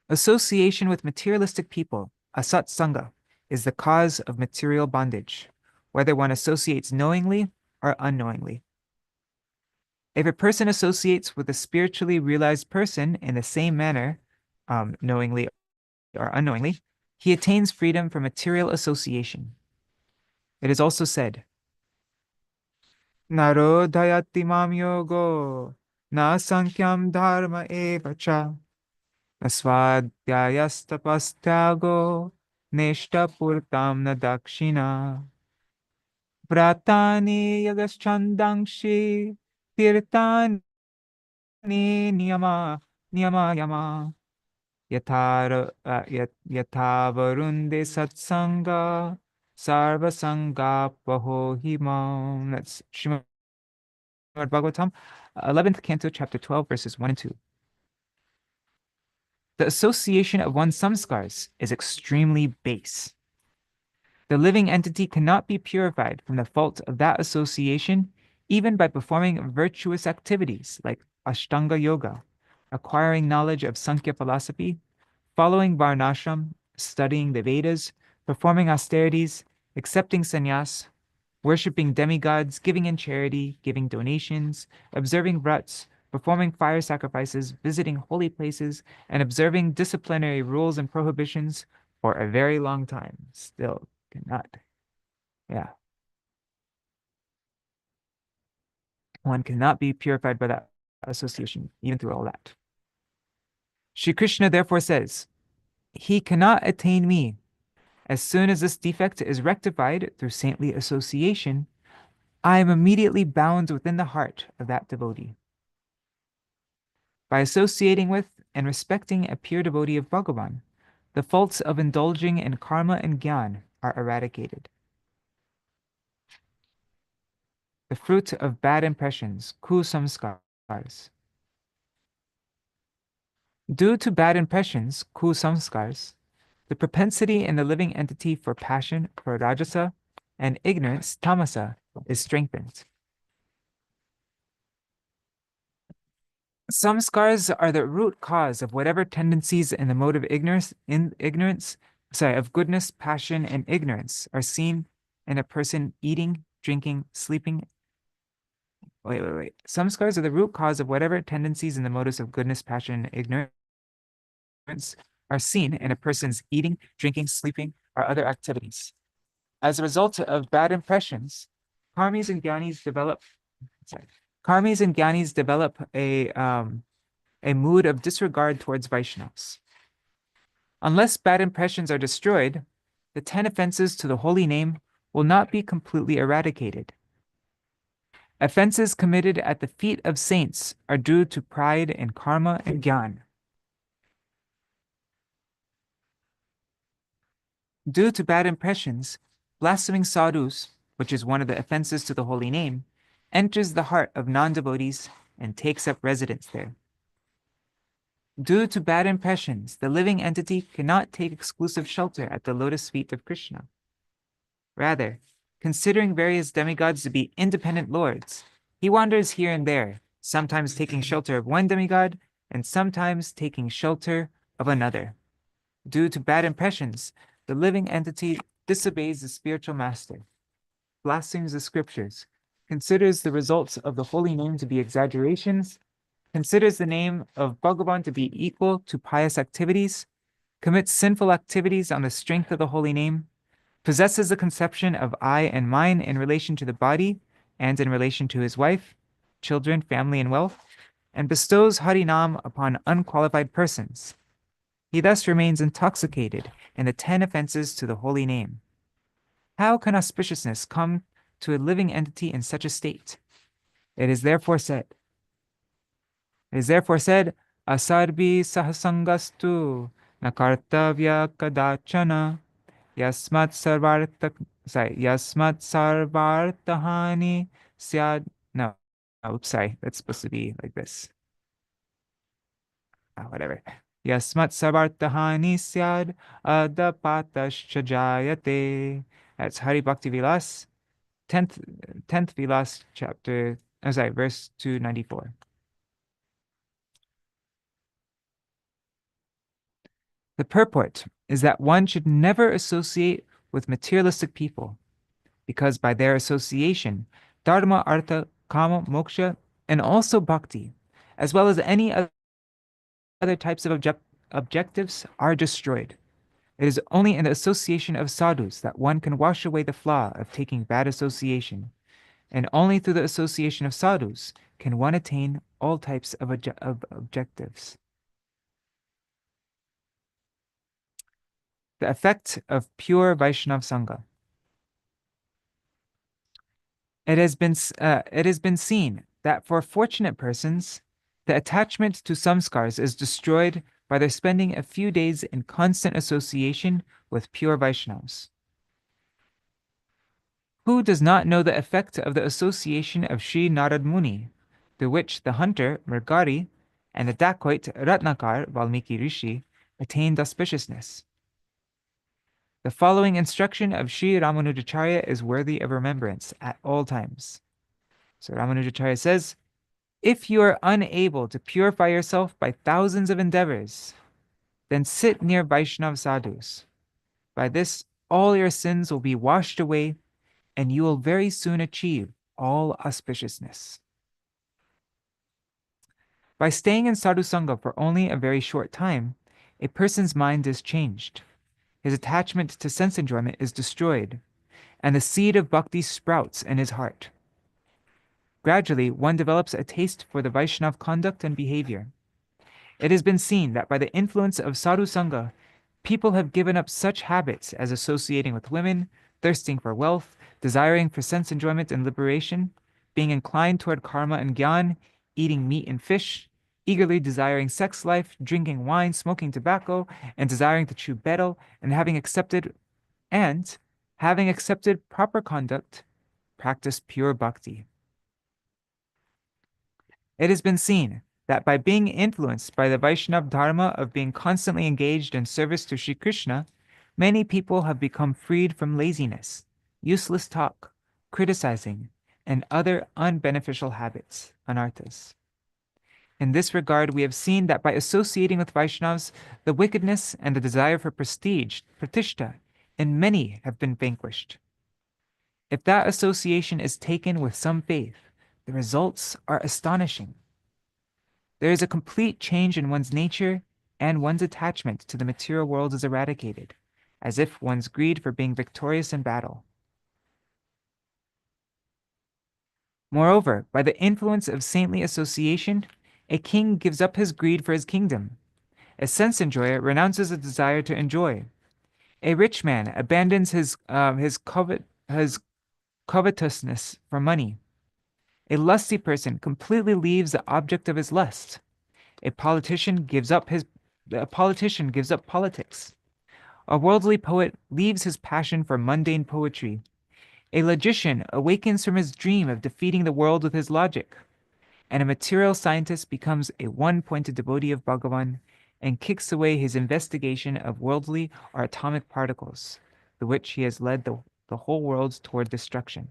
Association with materialistic people, asat sangha, is the cause of material bondage, whether one associates knowingly or unknowingly. If a person associates with a spiritually realized person in the same manner, knowingly or unknowingly, he attains freedom from material association. It is also said, Narodhayati mam yogo, na sankyam dharma eva cha, nasvadhyayastapastyago, neshta purtam na dakshina. Pratani yagaschandangshi, tirtani niyama yama. Yathavarunde satsanga sarvasanga pahohimam. That's Śrīmad Bhagavatam, 11th Canto, Chapter 12, verses 1 and 2. The association of one's samskars is extremely base. The living entity cannot be purified from the fault of that association even by performing virtuous activities like Ashtanga Yoga, acquiring knowledge of Sankhya philosophy, following Varnashram, studying the Vedas, performing austerities, accepting sannyas, worshipping demigods, giving in charity, giving donations, observing vrats, performing fire sacrifices, visiting holy places, and observing disciplinary rules and prohibitions for a very long time. Still cannot. Yeah. One cannot be purified by that association, even through all that. Shri Krishna therefore says, he cannot attain me. As soon as this defect is rectified through saintly association, I am immediately bound within the heart of that devotee. By associating with and respecting a pure devotee of Bhagavan, the faults of indulging in karma and gyan are eradicated. The fruit of bad impressions, kusamskars. Due to bad impressions, kusamskars, the propensity in the living entity for passion, for rajasa, and ignorance, tamasa, is strengthened. Samskars are the root cause of whatever tendencies in the mode of of goodness, passion, and ignorance are seen in a person eating, drinking, sleeping. Wait. Samskars are the root cause of whatever tendencies in the motives of goodness, passion, and ignorance are seen in a person's eating, drinking, sleeping, or other activities. As a result of bad impressions, karmis and gyanis develop a mood of disregard towards Vaishnavas. Unless bad impressions are destroyed, the 10 offenses to the holy name will not be completely eradicated. Offenses committed at the feet of saints are due to pride in karma and gyan. Due to bad impressions, blaspheming sadhus, which is one of the offenses to the holy name, enters the heart of non-devotees and takes up residence there. Due to bad impressions, the living entity cannot take exclusive shelter at the lotus feet of Krishna. Rather, considering various demigods to be independent lords, he wanders here and there, sometimes taking shelter of one demigod and sometimes taking shelter of another. Due to bad impressions, the living entity disobeys the spiritual master, blasphemes the scriptures, considers the results of the holy name to be exaggerations, considers the name of Bhagavan to be equal to pious activities, commits sinful activities on the strength of the holy name, possesses the conception of I and mine in relation to the body and in relation to his wife, children, family, and wealth, and bestows Harinam upon unqualified persons. He thus remains intoxicated in the 10 offenses to the holy name. How can auspiciousness come to a living entity in such a state? It is therefore said, Asarbi sahasangastu nakartavya kadachana yasmat sarvartahani syad. No, oops, sorry. That's supposed to be like this. Whatever. Yasmat sarvartahani syad adapatascha jayate. That's Hari Bhakti Vilas, 10th Vilas chapter, verse 294. The purport is that one should never associate with materialistic people, because by their association, dharma, artha, kama, moksha, and also bhakti, as well as any other types of objectives, are destroyed. It is only in the association of sadhus that one can wash away the flaw of taking bad association, and only through the association of sadhus can one attain all types of objectives. The effect of pure Vaishnava Saṅga. It has been seen that for fortunate persons, the attachment to samskars is destroyed by their spending a few days in constant association with pure Vaishnavas. Who does not know the effect of the association of Sri Narad Muni, through which the hunter, Mrgari, and the dacoit, Ratnakar, Valmiki Rishi, attained auspiciousness? The following instruction of Sri Ramanujacharya is worthy of remembrance at all times. So Ramanujacharya says, if you are unable to purify yourself by thousands of endeavors, then sit near Vaishnava sadhus. By this, all your sins will be washed away, and you will very soon achieve all auspiciousness. By staying in sadhu sangha for only a very short time, a person's mind is changed. His attachment to sense enjoyment is destroyed, and the seed of bhakti sprouts in his heart. Gradually, one develops a taste for the Vaishnava conduct and behavior. It has been seen that by the influence of sadhu sangha, people have given up such habits as associating with women, thirsting for wealth, desiring for sense enjoyment and liberation, being inclined toward karma and gyan, eating meat and fish, eagerly desiring sex life, drinking wine, smoking tobacco, and desiring to chew betel, and having accepted proper conduct, practice pure bhakti. It has been seen that by being influenced by the Vaishnava dharma of being constantly engaged in service to Sri Krishna, many people have become freed from laziness, useless talk, criticizing, and other unbeneficial habits, anarthas. In this regard, we have seen that by associating with Vaishnavas, the wickedness and the desire for prestige, pratishta, in many have been vanquished. If that association is taken with some faith, the results are astonishing. There is a complete change in one's nature, and one's attachment to the material world is eradicated, as if one's greed for being victorious in battle. Moreover, by the influence of saintly association, a king gives up his greed for his kingdom. A sense enjoyer renounces a desire to enjoy. A rich man abandons his covetousness for money. A lusty person completely leaves the object of his lust. A politician gives up politics. A worldly poet leaves his passion for mundane poetry. A logician awakens from his dream of defeating the world with his logic. And a material scientist becomes a one-pointed devotee of Bhagavan and kicks away his investigation of worldly or atomic particles, through which he has led the whole world toward destruction.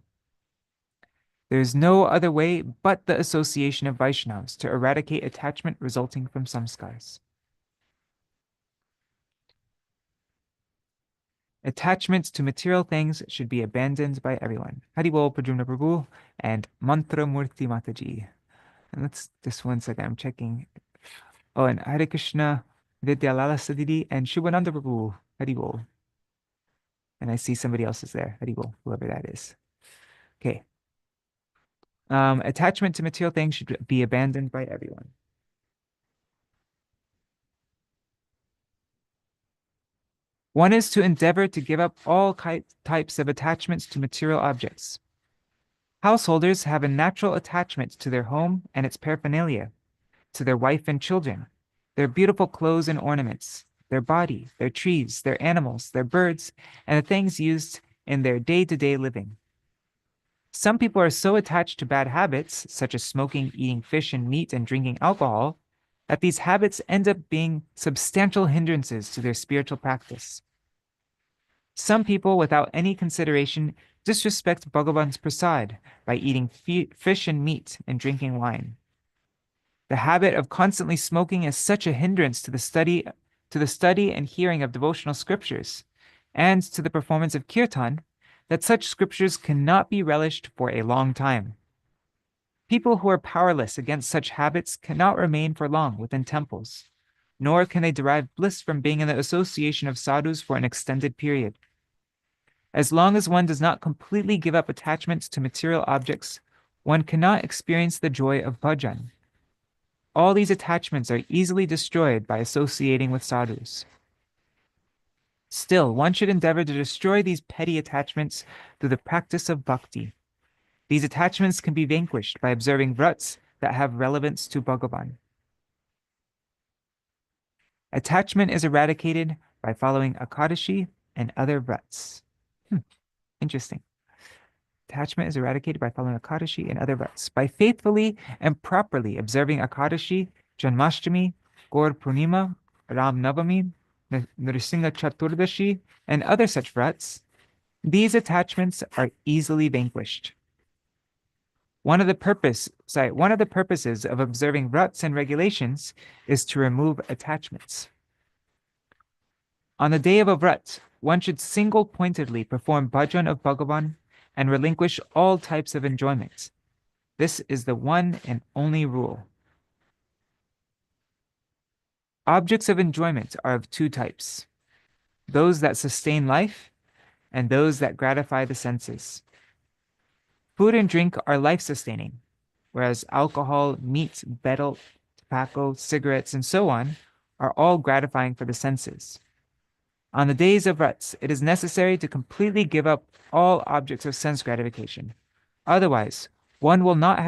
There is no other way but the association of Vaishnavas to eradicate attachment resulting from samskars. Attachments to material things should be abandoned by everyone. Haribol Pradyumna Prabhu and Mantra Murti Mataji. And let's just 1 second, I'm checking. Oh, and Hare Krishna Vidyalala Sadidi and Shubhananda Prabhu. Haribol. And I see somebody else is there. Haribol, whoever that is. Okay. Attachment to material things should be abandoned by everyone. One is to endeavor to give up all types of attachments to material objects. Householders have a natural attachment to their home and its paraphernalia, to their wife and children, their beautiful clothes and ornaments, their body, their trees, their animals, their birds, and the things used in their day-to-day living. Some people are so attached to bad habits, such as smoking, eating fish and meat, and drinking alcohol, that these habits end up being substantial hindrances to their spiritual practice. Some people, without any consideration, disrespect Bhagavan's prasad by eating fish and meat and drinking wine. The habit of constantly smoking is such a hindrance to the study and hearing of devotional scriptures, and to the performance of kirtan, that such scriptures cannot be relished for a long time. People who are powerless against such habits cannot remain for long within temples, nor can they derive bliss from being in the association of sadhus for an extended period. As long as one does not completely give up attachments to material objects, one cannot experience the joy of bhajan. All these attachments are easily destroyed by associating with sadhus. Still, one should endeavor to destroy these petty attachments through the practice of bhakti. These attachments can be vanquished by observing vrats that have relevance to Bhagavan. Attachment is eradicated by following Akadashi and other vrats. Interesting. Attachment is eradicated by following Akadashi and other vrats. By faithfully and properly observing Akadashi, Janmashtami, Gaur Purnima, Ram Navami, Nrsimha Chaturdashi, and other such vrats, these attachments are easily vanquished. One of the purposes of observing vrats and regulations is to remove attachments. On the day of a vrat, one should single-pointedly perform bhajan of Bhagavan and relinquish all types of enjoyment. This is the one and only rule. Objects of enjoyment are of two types: those that sustain life and those that gratify the senses. Food and drink are life-sustaining, whereas alcohol, meat, betel, tobacco, cigarettes, and so on are all gratifying for the senses. On the days of vrats, it is necessary to completely give up all objects of sense gratification. Otherwise, one will not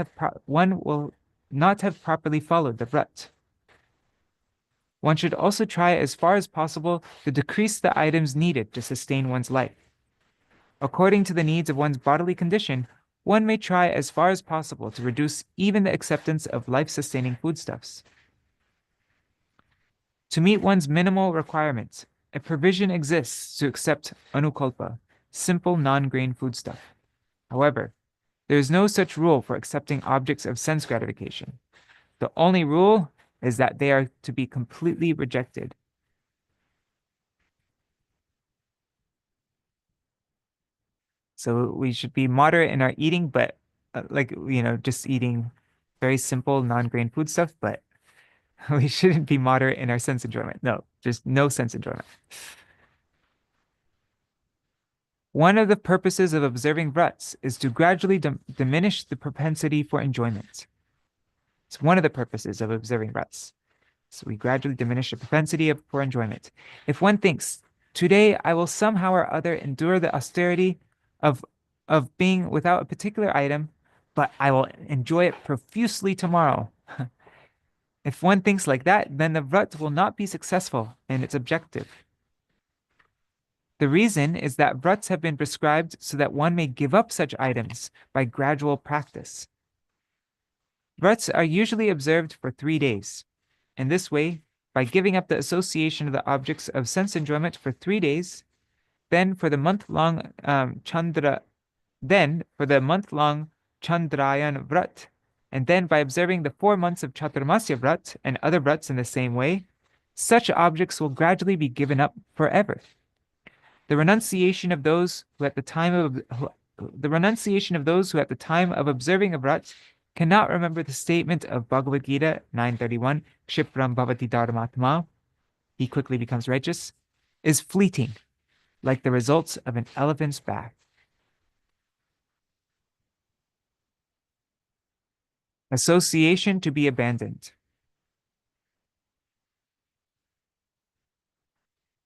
have properly followed the vrat. One should also try as far as possible to decrease the items needed to sustain one's life. According to the needs of one's bodily condition, one may try as far as possible to reduce even the acceptance of life-sustaining foodstuffs. To meet one's minimal requirements, a provision exists to accept anukalpa, simple non-grain foodstuff. However, there is no such rule for accepting objects of sense gratification. The only rule is that they are to be completely rejected. So we should be moderate in our eating, but just eating very simple non-grain food stuff, but we shouldn't be moderate in our sense enjoyment. No, just no sense enjoyment. One of the purposes of observing vrats is to gradually diminish the propensity for enjoyment. It's one of the purposes of observing vrats. So we gradually diminish the propensity for enjoyment. If one thinks, today I will somehow or other endure the austerity of, of being without a particular item, but I will enjoy it profusely tomorrow. If one thinks like that, then the vrat will not be successful in its objective. The reason is that vrats have been prescribed so that one may give up such items by gradual practice. Vrats are usually observed for 3 days. In this way, by giving up the association of the objects of sense enjoyment for 3 days, then for the month-long Chandrayan vrat, and then by observing the 4 months of Chaturmasya vrat and other vrats in the same way, such objects will gradually be given up forever. The renunciation of those who at the time of observing a vrat cannot remember the statement of Bhagavad Gita 9:31, Kshipram bhavati dharmatma, he quickly becomes righteous, is fleeting, like the results of an elephant's bath. Association to be abandoned.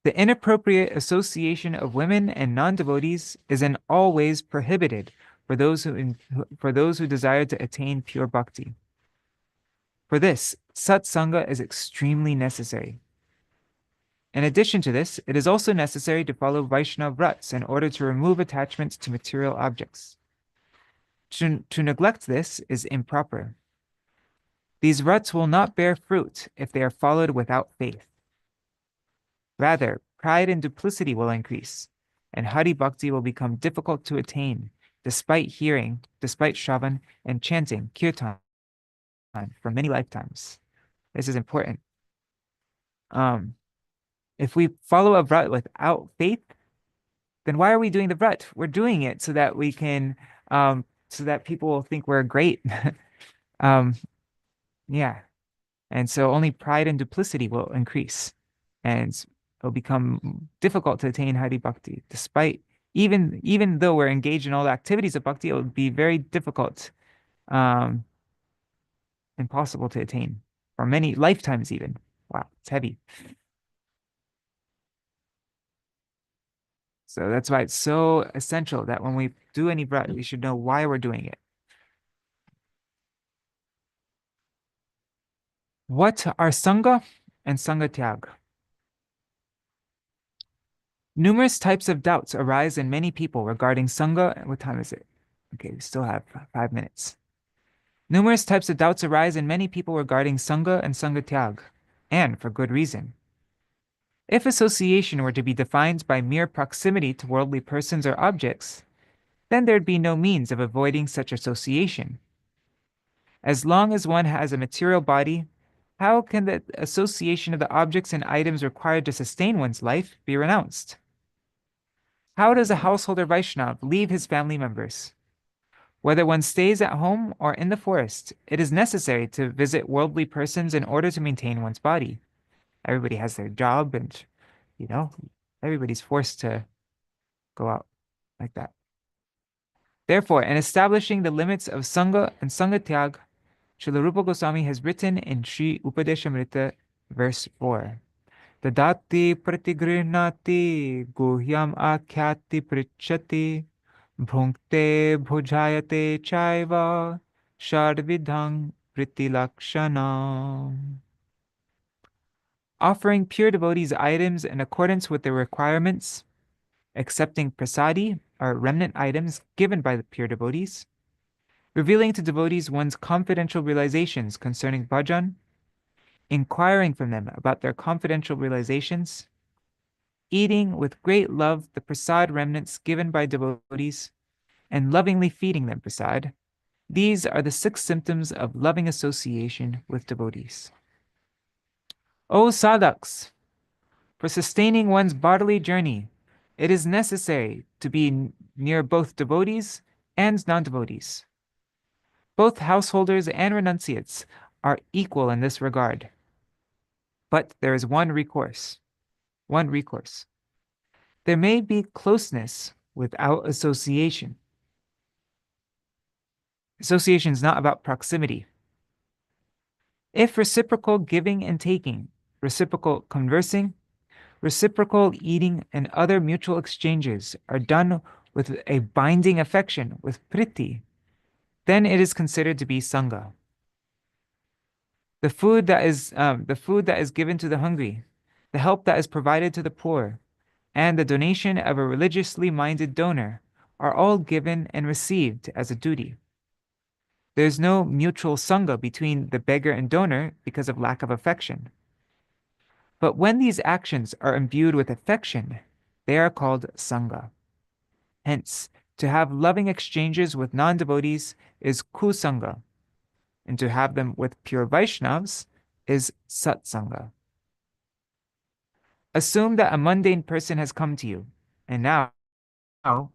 The inappropriate association of women and non-devotees is in all ways prohibited for those who desire to attain pure bhakti. For this, satsanga is extremely necessary. In addition to this, it is also necessary to follow Vaishnava vrats in order to remove attachments to material objects. To neglect this is improper. These vrats will not bear fruit if they are followed without faith. Rather, pride and duplicity will increase, and Hari Bhakti will become difficult to attain, despite Shravan and chanting Kirtan for many lifetimes. This is important. If we follow a vrat without faith, then why are we doing the vrat? We're doing it so that we can, so that people will think we're great. Yeah. And so only pride and duplicity will increase, and it'll become difficult to attain Hari Bhakti. Despite, even though we're engaged in all the activities of Bhakti, it would be very difficult, impossible to attain for many lifetimes even. Wow, it's heavy. So that's why it's so essential that when we do any vrat, we should know why we're doing it. What are Saṅga and Saṅga-tyāga? Numerous types of doubts arise in many people regarding Saṅga. What time is it? Okay, we still have 5 minutes. Numerous types of doubts arise in many people regarding Saṅga and Saṅga-tyāga, and for good reason. If association were to be defined by mere proximity to worldly persons or objects, then there'd be no means of avoiding such association. As long as one has a material body, how can the association of the objects and items required to sustain one's life be renounced? How does a householder Vaishnava leave his family members? Whether one stays at home or in the forest, it is necessary to visit worldly persons in order to maintain one's body. Everybody has their job, and everybody's forced to go out like that. Therefore, in establishing the limits of Saṅga and Saṅga-tyāga, Śrīla Rūpa Gosvāmī has written in Sri Upadeśāmṛta, verse 4, Dadati pratigrihnati guhyam akhyati prichati bhunkte bhujayate chaiva shadvidhang pritilakshana. Offering pure devotees items in accordance with their requirements, accepting prasadi, or remnant items given by the pure devotees, revealing to devotees one's confidential realizations concerning bhajan, inquiring from them about their confidential realizations, eating with great love the prasad remnants given by devotees, and lovingly feeding them prasad, These are the 6 symptoms of loving association with devotees. O sadhaks, for sustaining one's bodily journey, it is necessary to be near both devotees and non-devotees. Both householders and renunciates are equal in this regard. But there is one recourse. One recourse. There may be closeness without association. Association is not about proximity. If reciprocal giving and taking, reciprocal conversing, reciprocal eating, and other mutual exchanges are done with a binding affection, with priti, then it is considered to be Saṅga. The food that is given to the hungry, the help that is provided to the poor, and the donation of a religiously minded donor are all given and received as a duty. There is no mutual Saṅga between the beggar and donor because of lack of affection. But when these actions are imbued with affection, they are called Saṅga. Hence, to have loving exchanges with non-devotees is Kusaṅga, and to have them with pure Vaishnavas is Satsanga. Assume that a mundane person has come to you, and now,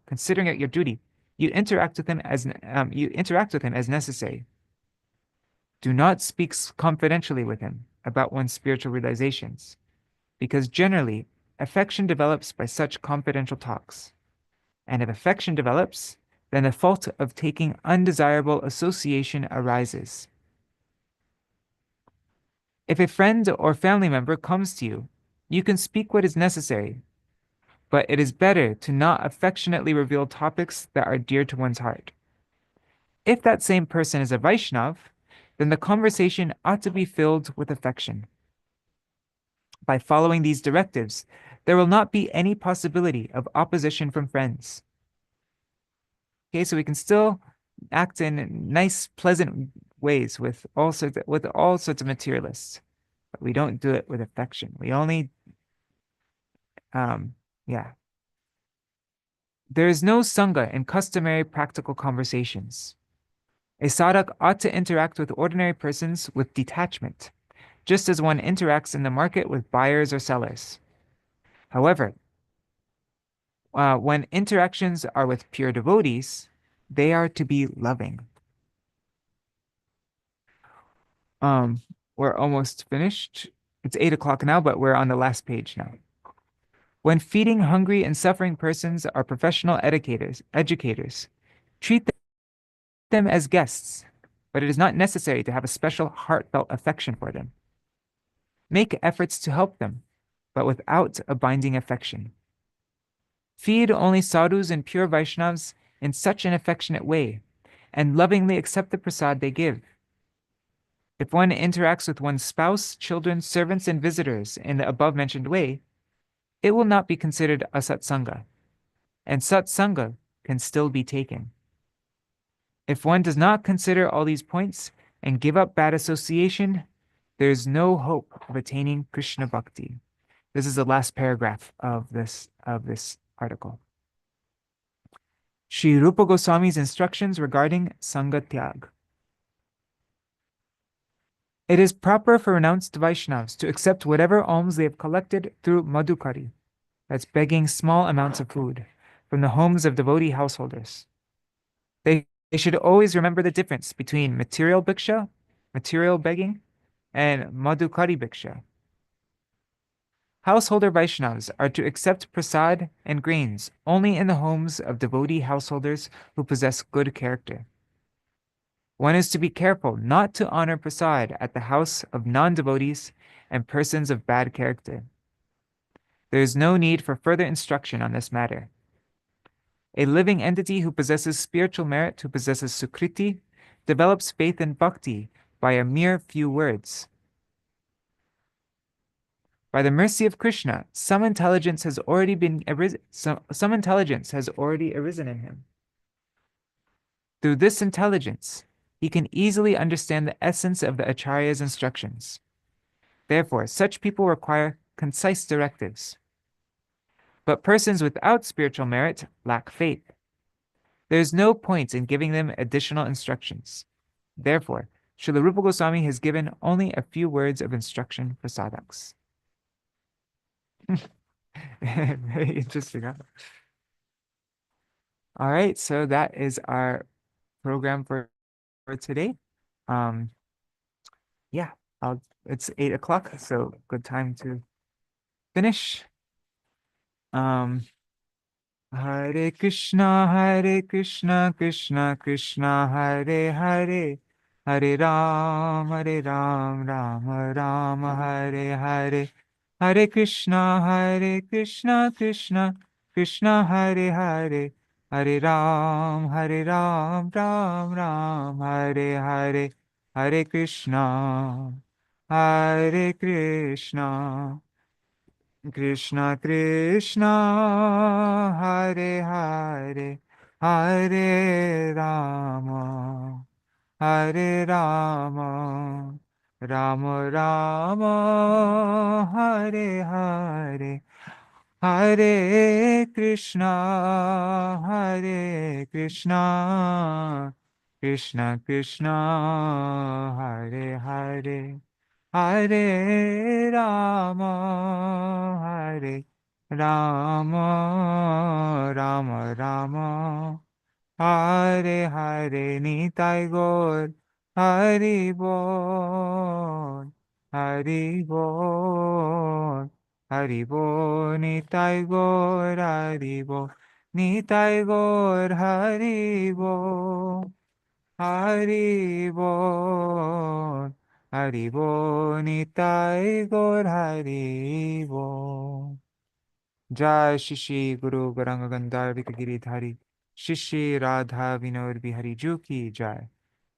considering it your duty, you interact with him as necessary. Do not speak confidentially with him about one's spiritual realizations, because generally affection develops by such confidential talks. And if affection develops, then the fault of taking undesirable association arises. If a friend or family member comes to you, you can speak what is necessary, but it is better to not affectionately reveal topics that are dear to one's heart. If that same person is a Vaishnav, then the conversation ought to be filled with affection. By following these directives, there will not be any possibility of opposition from friends. Okay, so we can still act in nice, pleasant ways with all sorts of materialists, but we don't do it with affection. We only, yeah. There is no Saṅga in customary practical conversations. A sadhak ought to interact with ordinary persons with detachment, just as one interacts in the market with buyers or sellers. However, when interactions are with pure devotees, they are to be loving. We're almost finished. It's 8 o'clock now, but we're on the last page now. When feeding hungry and suffering persons are professional educators, treat them as guests, but it is not necessary to have a special heartfelt affection for them. Make efforts to help them, but without a binding affection. Feed only sadhus and pure Vaishnavas in such an affectionate way, and lovingly accept the prasad they give. If one interacts with one's spouse, children, servants, and visitors in the above-mentioned way, it will not be considered a satsanga, and satsanga can still be taken. If one does not consider all these points and give up bad association, there is no hope of attaining Krishna Bhakti. This is the last paragraph of this article. Sri Rūpa Gosvāmī's instructions regarding Saṅga-tyāga. It is proper for renounced Vaishnavas to accept whatever alms they have collected through madhukari, that's begging small amounts of food, from the homes of devotee householders. They should always remember the difference between material bhiksha, material begging, and madhukari bhiksha. Householder Vaishnavas are to accept prasad and grains only in the homes of devotee householders who possess good character. One is to be careful not to honor prasad at the house of non-devotees and persons of bad character. There is no need for further instruction on this matter. A living entity who possesses spiritual merit, who possesses sukriti, develops faith in bhakti by a mere few words. By the mercy of Krishna, some intelligence has already arisen in him. Through this intelligence, he can easily understand the essence of the Acharya's instructions. Therefore, such people require concise directives. But persons without spiritual merit lack faith. There's no point in giving them additional instructions. Therefore, Śrīla Rūpa Gosvāmī has given only a few words of instruction for sadhaks. Very interesting, huh? All right, so that is our program for today. Yeah, it's 8 o'clock, so good time to finish. Hare Krishna, Krishna Krishna, Hare Hare, Hare Ram, Ram Ram, Hare Hare, Hare Krishna, Krishna Krishna, Hare Hare, Hare Ram, Ram Ram, Hare Hare, Hare Krishna, Krishna Krishna, Hare Hare, Hare Rama, Hare Rama, Rama Rama, Hare Hare, Hare Krishna, Krishna Krishna, Hare Hare, Hare Rama, Hare Rama, Rama Rama, Hare Hare, Nitai Gaur, Hari Bol, Hari Bol, Hari Bol, Nitai Gaur, Hari Bol, Nitai Gaur, Hari Bol, Hari Bol, Hari Bol, Nitai Gaur, Hari Bol. जय श्री श्री गुरु गौरांग गंधर्व गिरिधारी श्री राधा विनोद बिहारी जू की जय।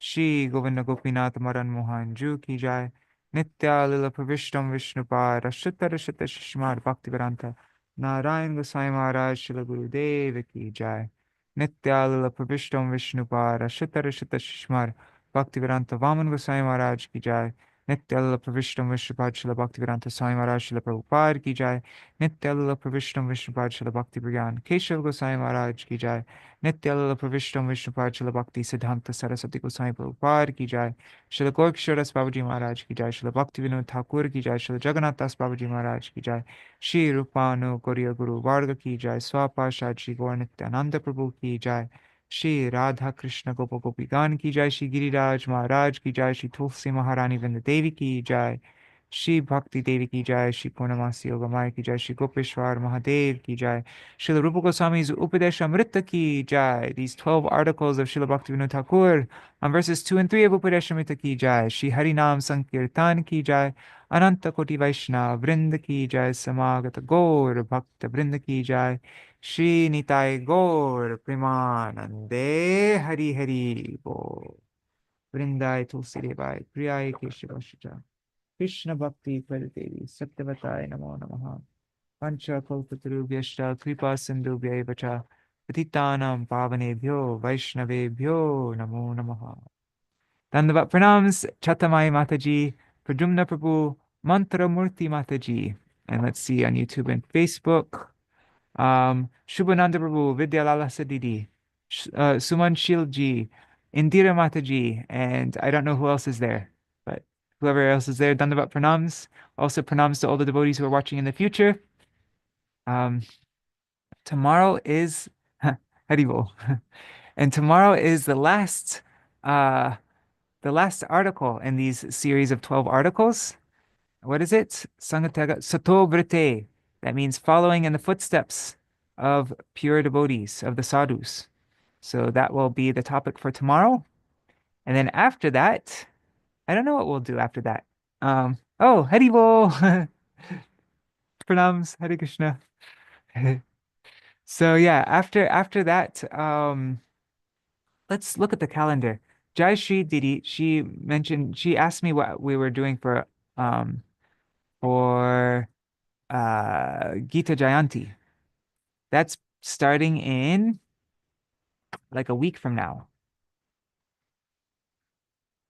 श्री गोविंद गोपीनाथ मदन मोहन जू की जय। नित्यालल प्रविष्टम विष्णुपाद अच्युतर शत शिष्मार भक्तिवेदांता नारायण गोसाई महाराज श्री गुरुदेव की जय। नित्यालल प्रविष्टम विष्णुपाद अच्युतर शत शिष्मार भक्तिवेदांता वामन गोसाई महाराज की जय। नित्यालल प्रविष्टम विष्णुपाद श्री भक्तिवेदांता स्वामी महाराज श्री प्रभुपाद की जय। नित्यालल प्रविष्टम विष्णुपाद श्रील भक्ति प्रज्ञान केशव गोसाई महाराज की जय। नित्यालल प्रविष्टम विष्णुपाद श्रील भक्ति सिद्धांत सरस्वती गोसाई प्रभुपाद की जय। श्रील गोरक्षरदास बाबूजी महाराज की जय। श्रील भक्तिविनोद ठाकुर की जय। श्रील जगन्नाथ दास बाबूजी महाराज की जय। श्री रूपानु गौरिया गुरु वर्ग की जय। स्वापाशाद श्री गौर नित्यानंद प्रभु की जय। श्री राधा कृष्ण गोप गोपीगान की जय। श्री गिरिराज महाराज की जय। श्री तुलसी महारानी वृंद देवी की जय। श्री भक्ति देवी की जय। श्री पूर्णमासी योगमाया की जय। श्री गोपेश्वर महादेव की जय। Srila Rupa Goswami's Upadeśāmṛta ki jai. These 12 articles of Śrīla Bhaktivinoda Ṭhākura on verses 2 and 3 of Upadeśāmṛta ki jai. Shri Harinam Sankirtan ki jai. Ananta Koti Vaishnava Vrinda ki jai. Samagata Gaur Bhakta Vrinda ki jai. Shri Nitai Gaur Premanande Hari Hari Bo. Vrindai Tulsi Devai Priyai Keshava Krishna Bhakti Devi Satyavatai Namo Namaha Pancha Kalpatarubhyashta Kripa Sindhubhyaiva cha Patitanam Pavanebhyo Vaishnavebhyo Namo Namaha. Dandavat Pranams Chatamai Mataji, Pradyumna Prabhu, Mantra Murti Mataji. And let's see on YouTube and Facebook. Shubhananda Prabhu, Vidyalala Sadidi, Suman Shilji, Indira Mataji, and I don't know who else is there, but whoever else is there, Dandavat Pranams. Also pranams to all the devotees who are watching in the future. Tomorrow is Haribol. And tomorrow is the last article in these series of 12 articles. What is it? Saṅga-tyāga Sato-vrite. That means following in the footsteps of pure devotees, of the sadhus. So that will be the topic for tomorrow. And then after that, I don't know what we'll do after that. Oh, Haribol. Pranams, Hare Krishna. So yeah, after that, let's look at the calendar. Jai Shri Didi, she asked me what we were doing for Gita Jayanti. That's starting in like a week from now.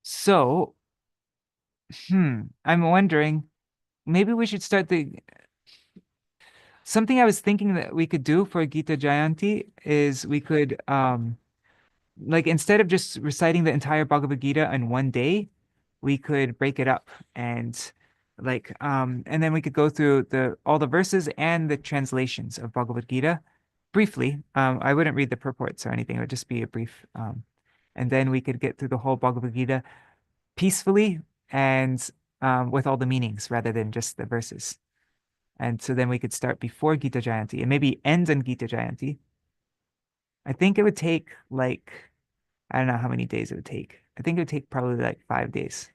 So, I'm wondering, maybe we should start something I was thinking that we could do for Gita Jayanti is we could like instead of just reciting the entire Bhagavad Gita in one day, we could break it up and and then we could go through the all the verses and the translations of Bhagavad Gita briefly. I wouldn't read the purports or anything. It would just be a brief and then we could get through the whole Bhagavad Gita peacefully and with all the meanings rather than just the verses. And so then we could start before Gita Jayanti and maybe end on Gita Jayanti. I think it would take I don't know how many days it would take. I think it would take probably like 5 days.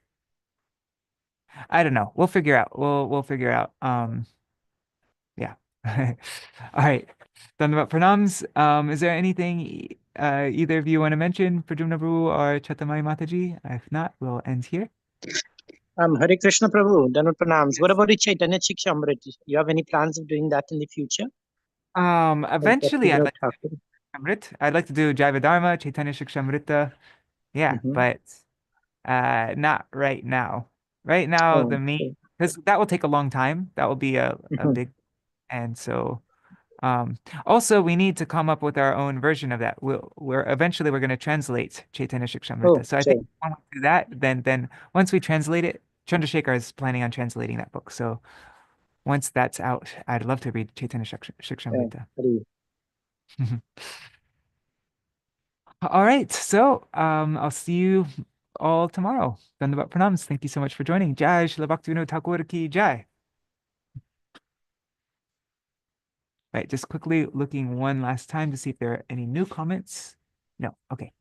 I don't know. We'll figure out. We'll figure out. Yeah. All right. Done about pranams. Is there anything either of you want to mention, Pradyumna Prabhu or Chatamai Mataji? If not, we'll end here.
Hare Krishna Prabhu, Dhanut Pranams. What about the Chaitanya Shikshamrita? You have any plans of doing that in the future?
Eventually
Bhaktivedānta Ṭhākura.
I'd like to do Jaiva Dharma, Chaitanya Shikshamrita. Yeah, but not right now. Right now, the main because that will take a long time. That will be a big, and so also we need to come up with our own version of that. We're eventually going to translate Chaitanya Shikshamrita. So I think when we do that, then once we translate it, Chandrasekhar is planning on translating that book. So once that's out, I'd love to read Chaitanya Shikshamrita. All right, so I'll see you all tomorrow. Dandavat pranams. Thank you so much for joining. Jai Śrīla Bhaktivinoda Ṭhākura ki jai. Right, just quickly looking one last time to see if there are any new comments. No, okay.